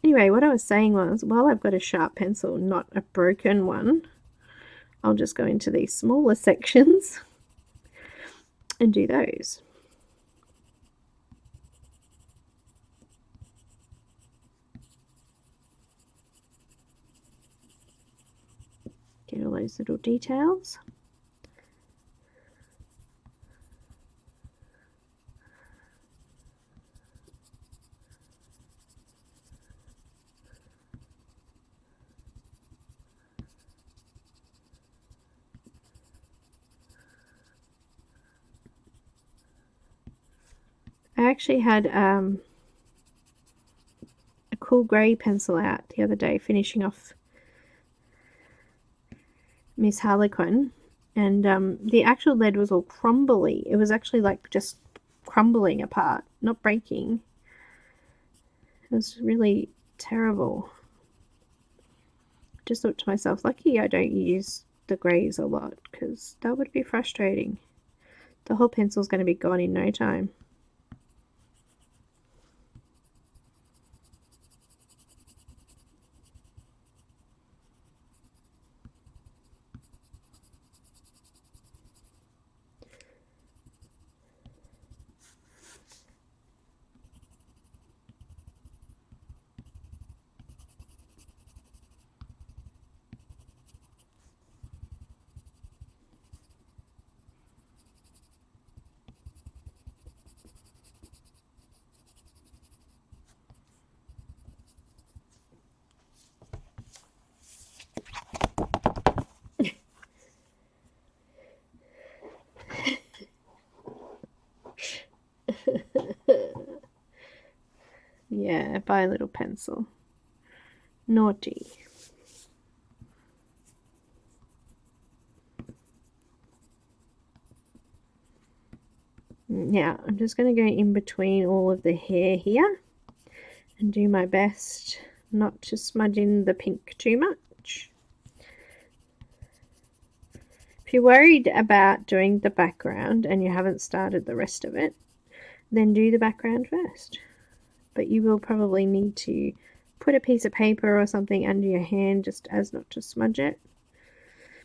Speaker 1: Anyway, what I was saying was, while I've got a sharp pencil, not a broken one, I'll just go into these smaller sections and do those. Get all those little details. I actually had a cool grey pencil out the other day, finishing off Miss Harlequin, and the actual lead was all crumbly. It was actually like just crumbling apart, not breaking. It was really terrible. Just thought to myself, lucky I don't use the greys a lot, because that would be frustrating. The whole pencil's going to be gone in no time. Yeah, buy a little pencil. Naughty. Now, I'm just going to go in between all of the hair here and do my best not to smudge in the pink too much. If you're worried about doing the background and you haven't started the rest of it, then do the background first. But you will probably need to put a piece of paper or something under your hand just as not to smudge it.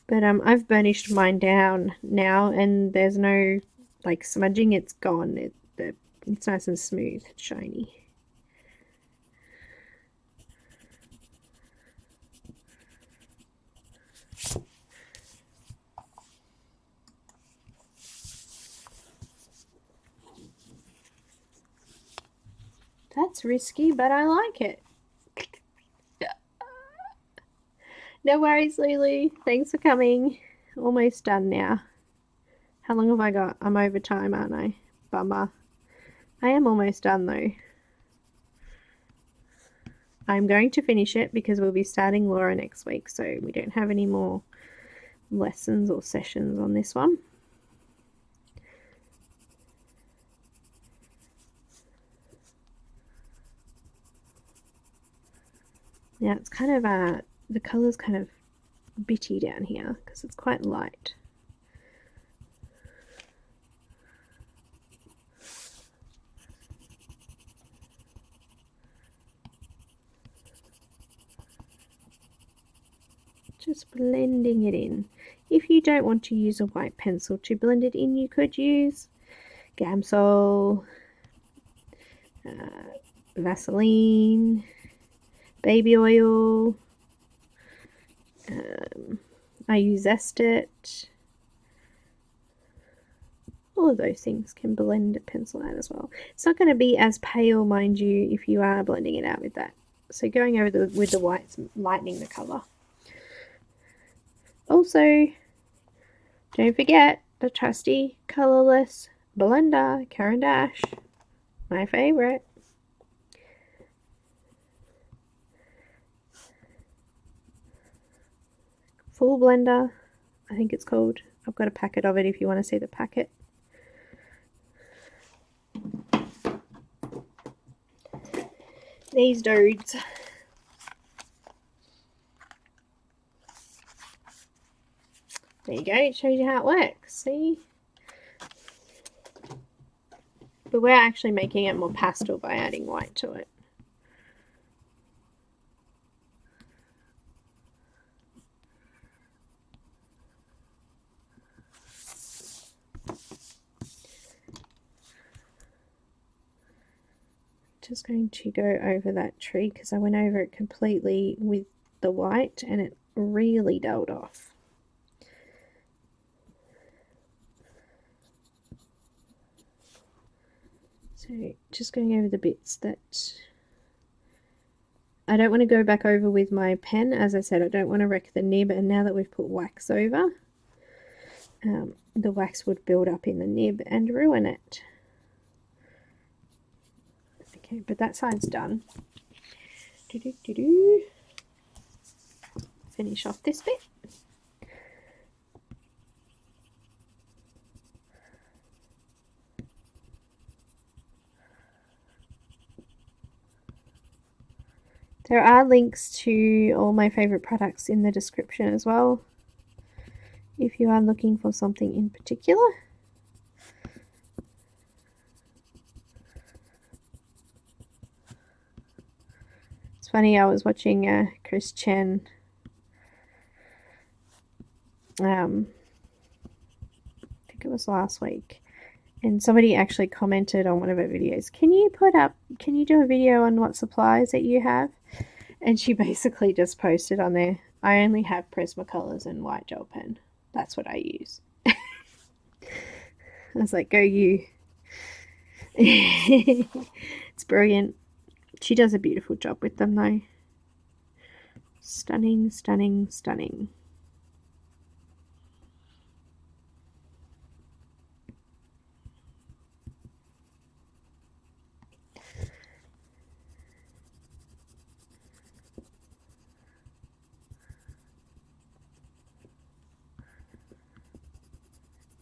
Speaker 1: But I've burnished mine down now, and there's no like smudging. It's gone. It's nice and smooth, shiny. That's risky, but I like it. No worries, Lulu. Thanks for coming. Almost done now. How long have I got? I'm over time, aren't I? Bummer. I am almost done though. I'm going to finish it because we'll be starting Laura next week, so we don't have any more lessons or sessions on this one. Now it's kind of the colour's kind of bitty down here because it's quite light. Just blending it in. If you don't want to use a white pencil to blend it in, you could use Gamsol, Vaseline, baby oil. I use Zest It. All of those things can blend a pencil out as well. It's not going to be as pale, mind you, if you are blending it out with that. So going over with the whites, lightening the colour. Also, don't forget the trusty colourless blender, Caran Dash, my favourite. Full blender, I think it's called. I've got a packet of it if you want to see the packet. These dudes. There you go, it shows you how it works, see? But we're actually making it more pastel by adding white to it. Just going to go over that tree because I went over it completely with the white and it really dulled off. So just going over the bits that I don't want to go back over with my pen. As I said, I don't want to wreck the nib, and now that we've put wax over, the wax would build up in the nib and ruin it. Okay, but that side's done. Finish off this bit. There are links to all my favourite products in the description as well, if you are looking for something in particular. It's funny, I was watching Chris Chen, I think it was last week, and somebody actually commented on one of her videos, can you do a video on what supplies that you have? And she basically just posted on there, I only have Prismacolors and white gel pen. That's what I use. I was like, go you. It's brilliant. She does a beautiful job with them though. Stunning, stunning, stunning.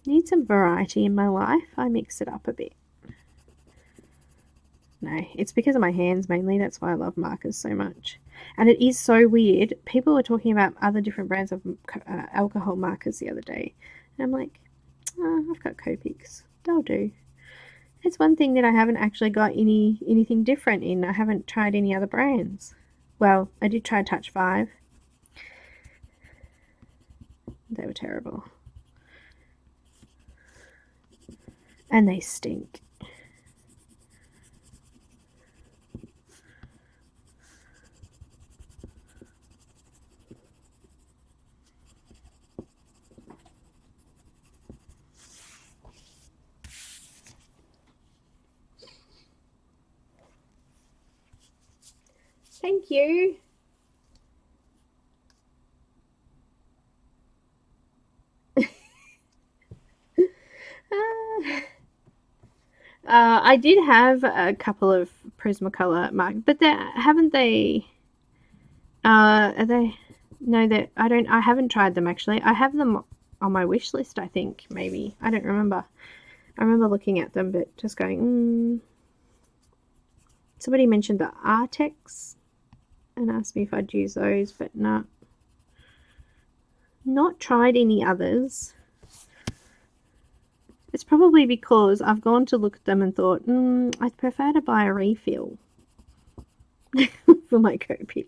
Speaker 1: Need some variety in my life. I mix it up a bit. No, it's because of my hands mainly. That's why I love markers so much. And it is so weird. People were talking about other different brands of alcohol markers the other day. And I'm like, oh, I've got Copics. They'll do. It's one thing that I haven't actually got anything different in. I haven't tried any other brands. Well, I did try Touch 5. They were terrible. And they stink. Thank you. I did have a couple of Prismacolor markers, but haven't they? Are they? No, that I haven't tried them actually. I have them on my wish list. I think maybe I don't remember. I remember looking at them, but just going. Somebody mentioned the Artex and asked me if I'd use those, but not tried any others. It's probably because I've gone to look at them and thought, I'd prefer to buy a refill for my Copic.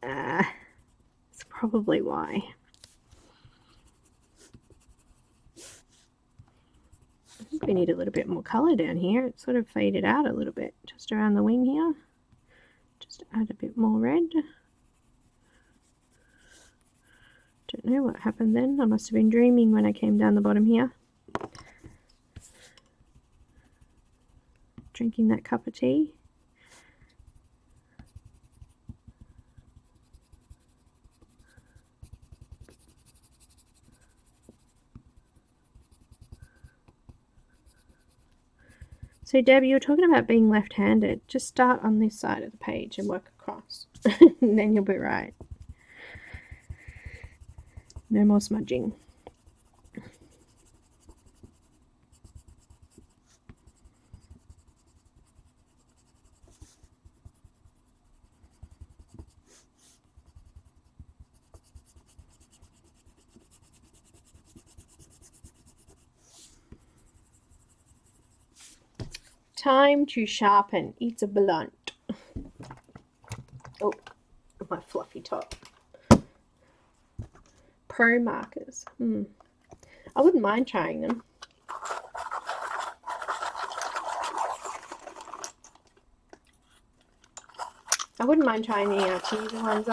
Speaker 1: That's probably why. I think we need a little bit more colour down here. It's sort of faded out a little bit just around the wing here. Just add a bit more red. Don't know what happened then. I must have been dreaming when I came down the bottom here. Drinking that cup of tea. So Deb, you were talking about being left-handed. Just start on this side of the page and work across. And then you'll be right. No more smudging. Time to sharpen. It's a blunt. Oh, my fluffy top. Pro markers. I wouldn't mind trying them. I wouldn't mind trying the teaser ones.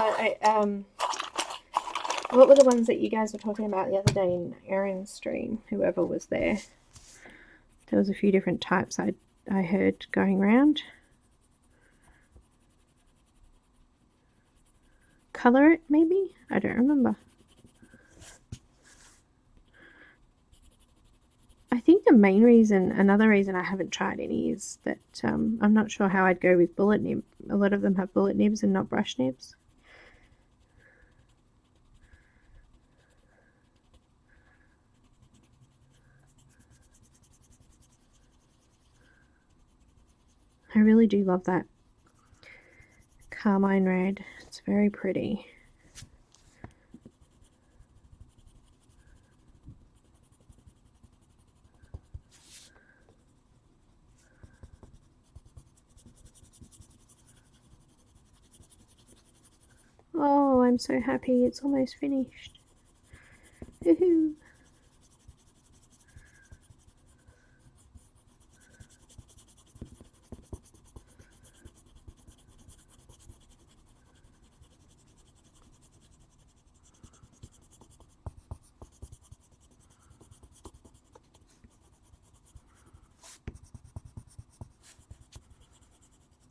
Speaker 1: What were the ones that you guys were talking about the other day in Erin's stream? Whoever was there. There was a few different types I heard going around. Color it, maybe? I don't remember. I think the main reason, another reason I haven't tried any is that I'm not sure how I'd go with bullet nib. A lot of them have bullet nibs and not brush nibs. I really do love that carmine red. It's very pretty. Oh, I'm so happy it's almost finished. Woohoo!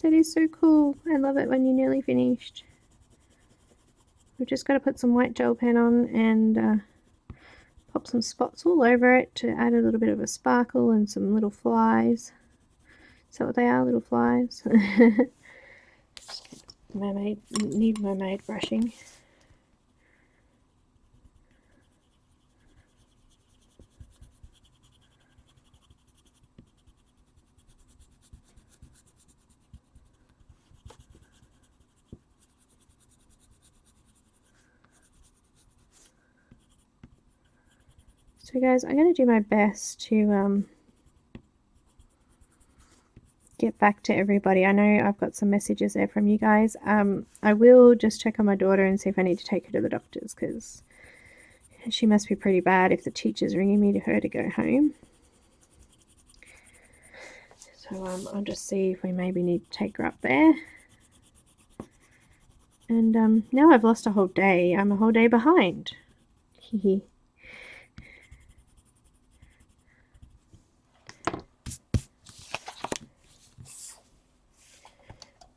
Speaker 1: That is so cool. I love it when you're nearly finished. We've just got to put some white gel pen on and pop some spots all over it to add a little bit of a sparkle and some little flies. Is that what they are, little flies? Need mermaid brushing. So guys, I'm going to do my best to get back to everybody. I know I've got some messages there from you guys. I will just check on my daughter and see if I need to take her to the doctors, because She must be pretty bad if the teacher's ringing me to her to go home. So I'll just see if we maybe need to take her up there. And now I've lost a whole day. I'm a whole day behind.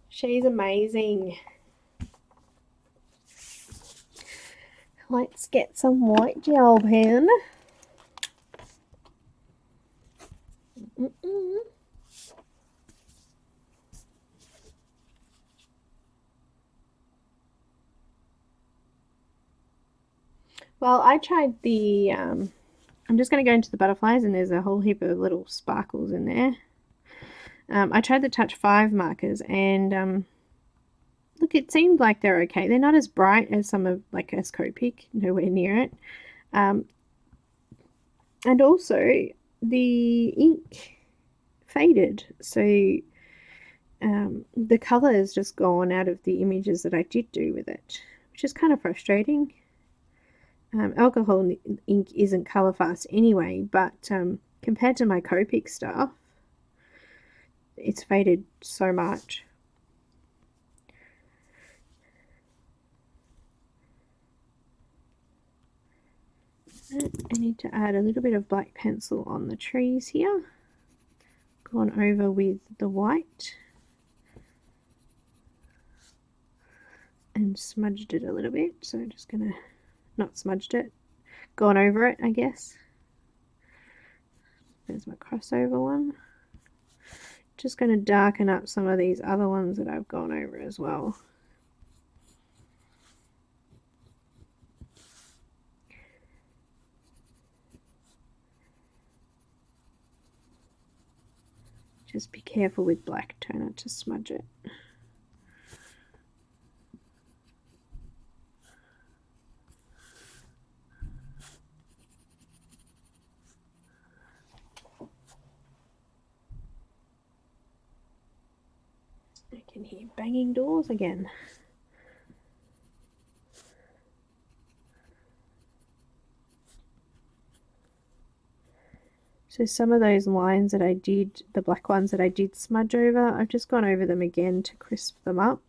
Speaker 1: She's amazing. Let's get some white gel pen. Well, I tried the, I'm just going to go into the butterflies, and there's a whole heap of little sparkles in there. I tried the Touch 5 markers, and look, it seemed like they're okay. They're not as bright as some of, like, as Copic, nowhere near it. And also, the ink faded, so the colour has just gone out of the images that I did do with it, which is kind of frustrating. Alcohol ink isn't colour fast anyway, but compared to my Copic stuff, it's faded so much. I need to add a little bit of black pencil on the trees here. Gone over with the white and smudged it a little bit, so I'm just gonna, not smudged it, gone over it, I guess. There's my crossover one. Just going to darken up some of these other ones that I've gone over as well. Just be careful with black toner to smudge it. I can hear banging doors again. So some of those lines that I did, the black ones that I did smudge over, I've just gone over them again to crisp them up.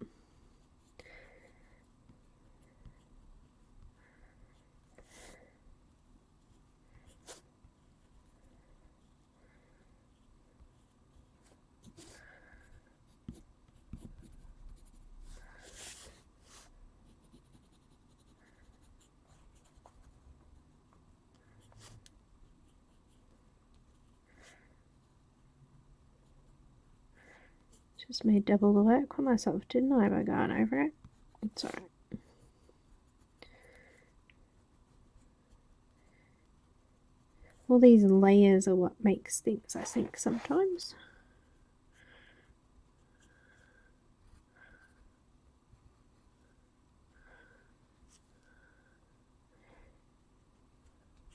Speaker 1: Just made double the work for myself, didn't I, by going over it? It's alright. All these layers are what makes things, I think, sometimes.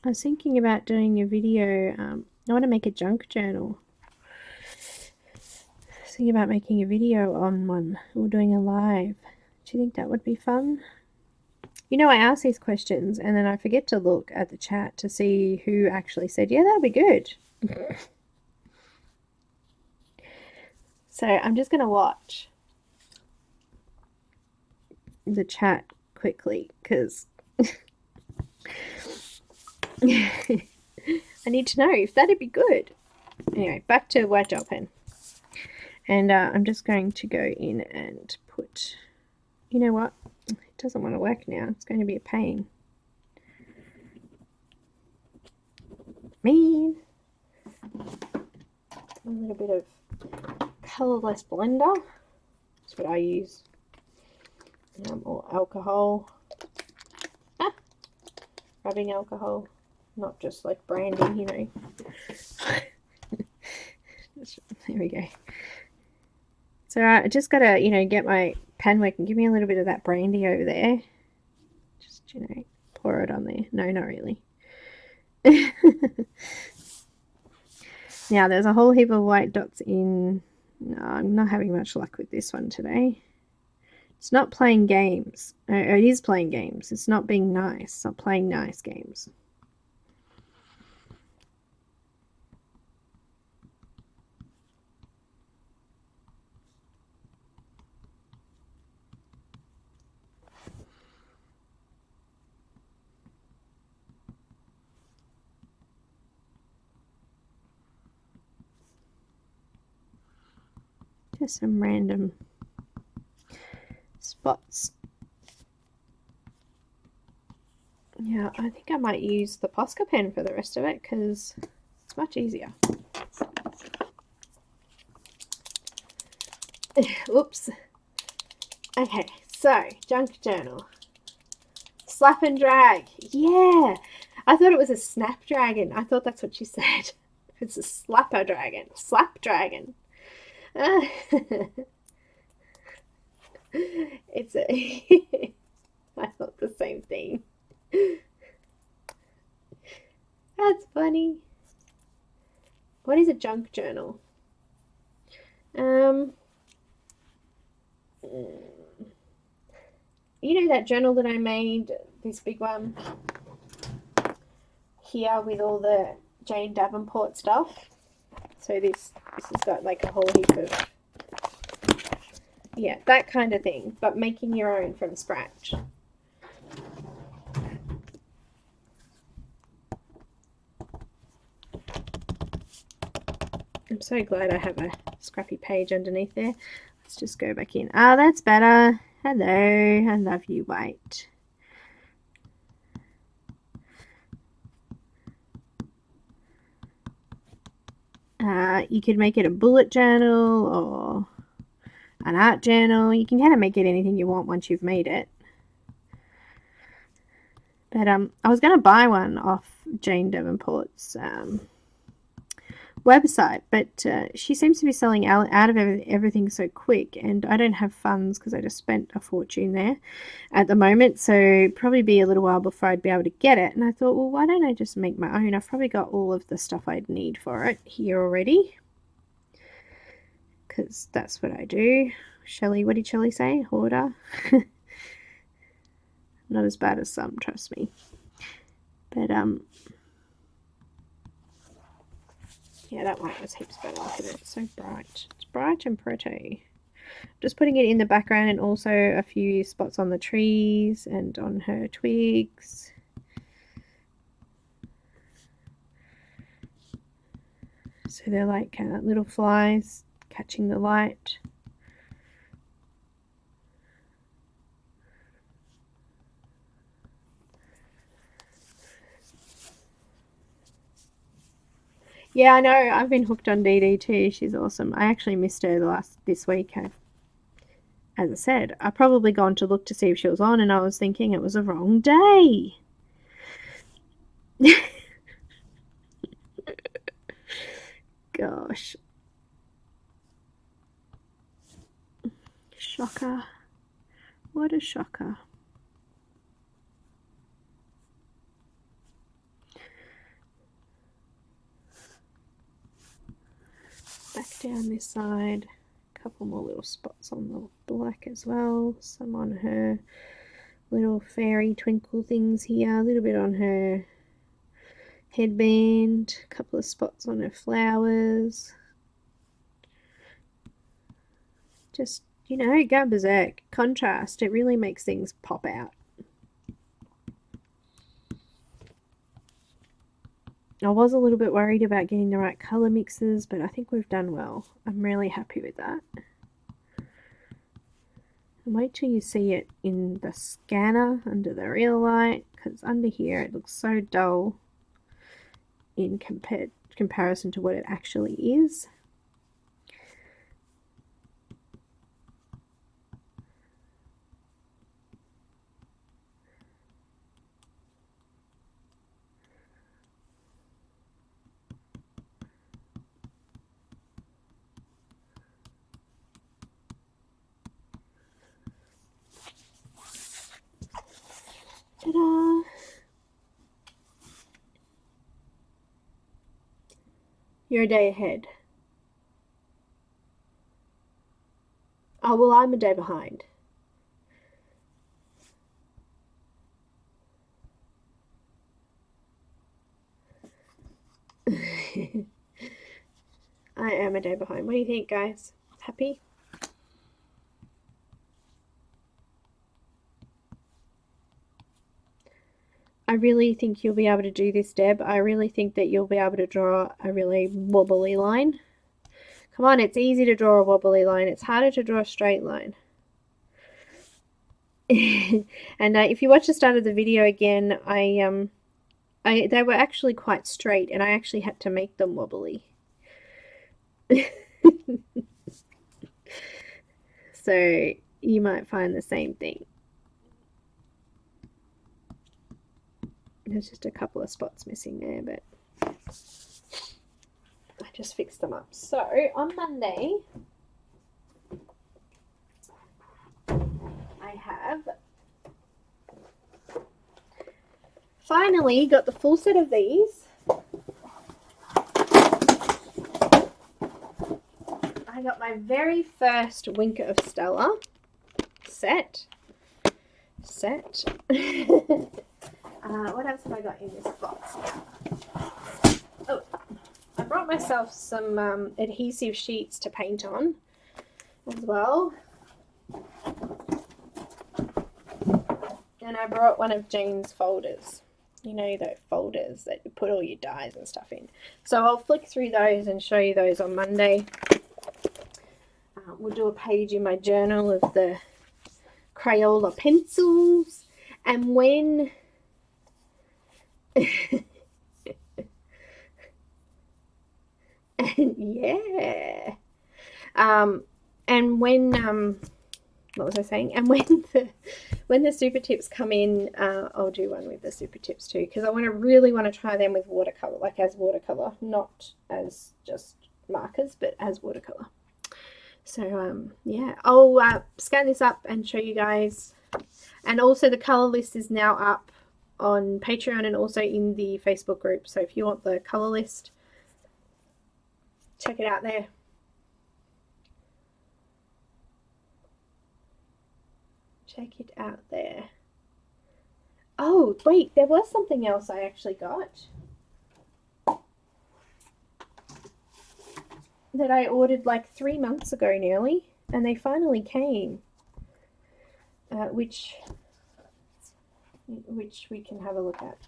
Speaker 1: I was thinking about doing a video. I want to make a junk journal. Thinking about making a video on one or doing a live. Do you think that would be fun? You know, I ask these questions and then I forget to look at the chat to see who actually said, yeah, that'll be good. So I'm just going to watch the chat quickly because I need to know if that'd be good. Anyway, back to white gel pen. And I'm just going to go in and put, you know what, it doesn't want to work now, it's going to be a pain. Mean. A little bit of colourless blender, that's what I use, or alcohol, rubbing alcohol, not just like brandy, you know. There we go. So I just got to, you know, get my pen working. Give me a little bit of that brandy over there. Just, you know, pour it on there. No, not really. Now, there's a whole heap of white dots in. No, I'm not having much luck with this one today. It's not playing games. It is playing games. It's not being nice. It's not playing nice games. Just some random spots. Yeah, I think I might use the Posca pen for the rest of it because it's much easier. Oops. Okay, so junk journal. Slap and drag. Yeah. I thought it was a snapdragon. I thought that's what you said. It's a slapper dragon. Slap dragon. It's a I thought the same thing. That's funny. What is a junk journal? You know that journal that I made, this big one here with all the Jane Davenport stuff? So this has got like a whole heap of, yeah, that kind of thing, but making your own from scratch. I'm so glad I have a scrappy page underneath there. Let's just go back in. Ah, that's better. Hello, I love you, white. You could make it a bullet journal or an art journal. You can kind of make it anything you want once you've made it. But I was going to buy one off Jane Davenport's website, but she seems to be selling out of everything so quick, and I don't have funds because I just spent a fortune there at the moment, so probably be a little while before I'd be able to get it. And I thought, well, why don't I just make my own? I've probably got all of the stuff I'd need for it here already, because that's what I do. Shelley, what did Shelley say? Hoarder. Not as bad as some, trust me. But yeah, that white was heaps better. Look at it, it's so bright. It's bright and pretty. Just putting it in the background, and also a few spots on the trees and on her twigs. So they're like little flies catching the light. Yeah, I know. I've been hooked on Dee too. She's awesome. I actually missed her this week. As I said, I probably gone to look to see if she was on, and I was thinking it was a wrong day. Gosh. Shocker. What a shocker. Back down this side. A couple more little spots on the black as well. Some on her little fairy twinkle things here. A little bit on her headband. A couple of spots on her flowers. Just, you know, go berserk. Contrast. It really makes things pop out. I was a little bit worried about getting the right colour mixes, but I think we've done well. I'm really happy with that. And wait till you see it in the scanner under the real light, because under here it looks so dull in comparison to what it actually is. Ta-da! You're a day ahead. Oh, well, I'm a day behind. I am a day behind. What do you think, guys? Happy? I really think you'll be able to do this, Deb. I really think that you'll be able to draw a really wobbly line. Come on, it's easy to draw a wobbly line. It's harder to draw a straight line. And if you watch the start of the video again, they were actually quite straight, and I actually had to make them wobbly. So you might find the same thing. There's just a couple of spots missing there, but I just fixed them up. So on Monday, I have finally got the full set of these. I got my very first Winker of Stella set. What else have I got in this box now? Oh, I brought myself some adhesive sheets to paint on as well. And I brought one of Jane's folders. You know, those folders that you put all your dies and stuff in. So I'll flick through those and show you those on Monday. We'll do a page in my journal of the Crayola pencils. And when... yeah. And when... what was I saying? And when the super tips come in, I'll do one with the super tips too, because I really want to try them with watercolor, like as watercolor, not as just markers, but as watercolor. So yeah, I'll scan this up and show you guys. And also the color list is now up on Patreon and also in the Facebook group. So if you want the color list, check it out there. Check it out there. Oh, wait, there was something else I actually got that I ordered like 3 months ago nearly, and they finally came, which we can have a look at.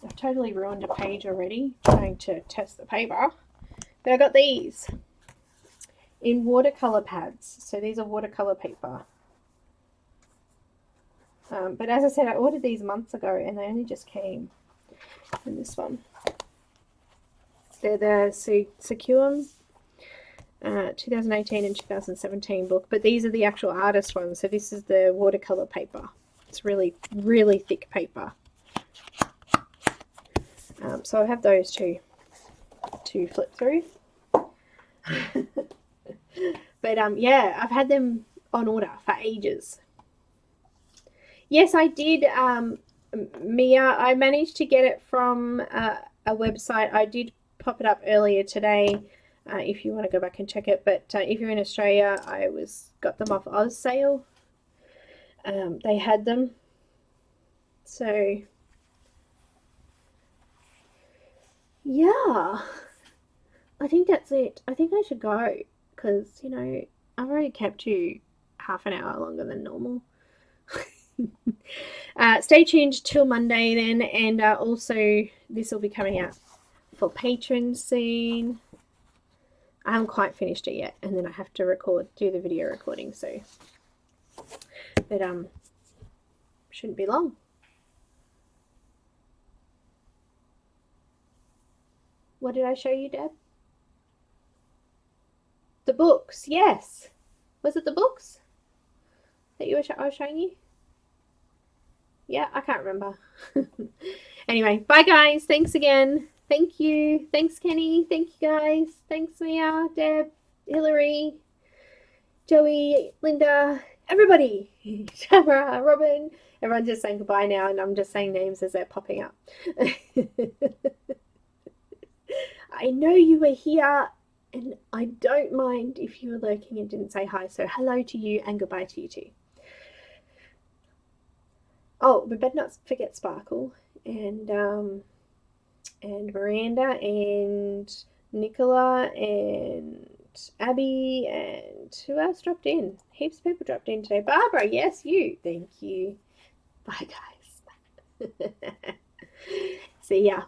Speaker 1: I've totally ruined a page already trying to test the paper, but I got these in watercolor pads. So these are watercolor paper. But as I said, I ordered these months ago and they only just came in this one. They're the Secure 2018 and 2017 book, but these are the actual artist ones. So this is the watercolor paper. It's really, really thick paper. So I have those two to flip through. But yeah, I've had them on order for ages. Yes, I did, Mia. I managed to get it from a website. I did pop it up earlier today if you want to go back and check it. But if you're in Australia, I got them off Oz sale. They had them. So yeah, I think that's it. I think I should go because, you know, I've already kept you half an hour longer than normal. Stay tuned till Monday then, and also this will be coming out for patrons soon. I haven't quite finished it yet, and then I have to do the video recording, so but shouldn't be long. What did I show you, Deb? The books, yes. Was it the books that I was showing you? Yeah, I can't remember. Anyway, bye guys. Thanks again. Thank you. Thanks, Kenny. Thank you guys. Thanks, Mia, Deb, Hillary, Joey, Linda, everybody. Tamara, Robin. Everyone's just saying goodbye now, and I'm just saying names as they're popping up. I know you were here, and I don't mind if you were lurking and didn't say hi. So hello to you and goodbye to you too. Oh, we better not forget Sparkle. And and Miranda and Nicola and Abby, and who else dropped in? Heaps of people dropped in today. Barbara, yes, you. Thank you. Bye, guys. So yeah,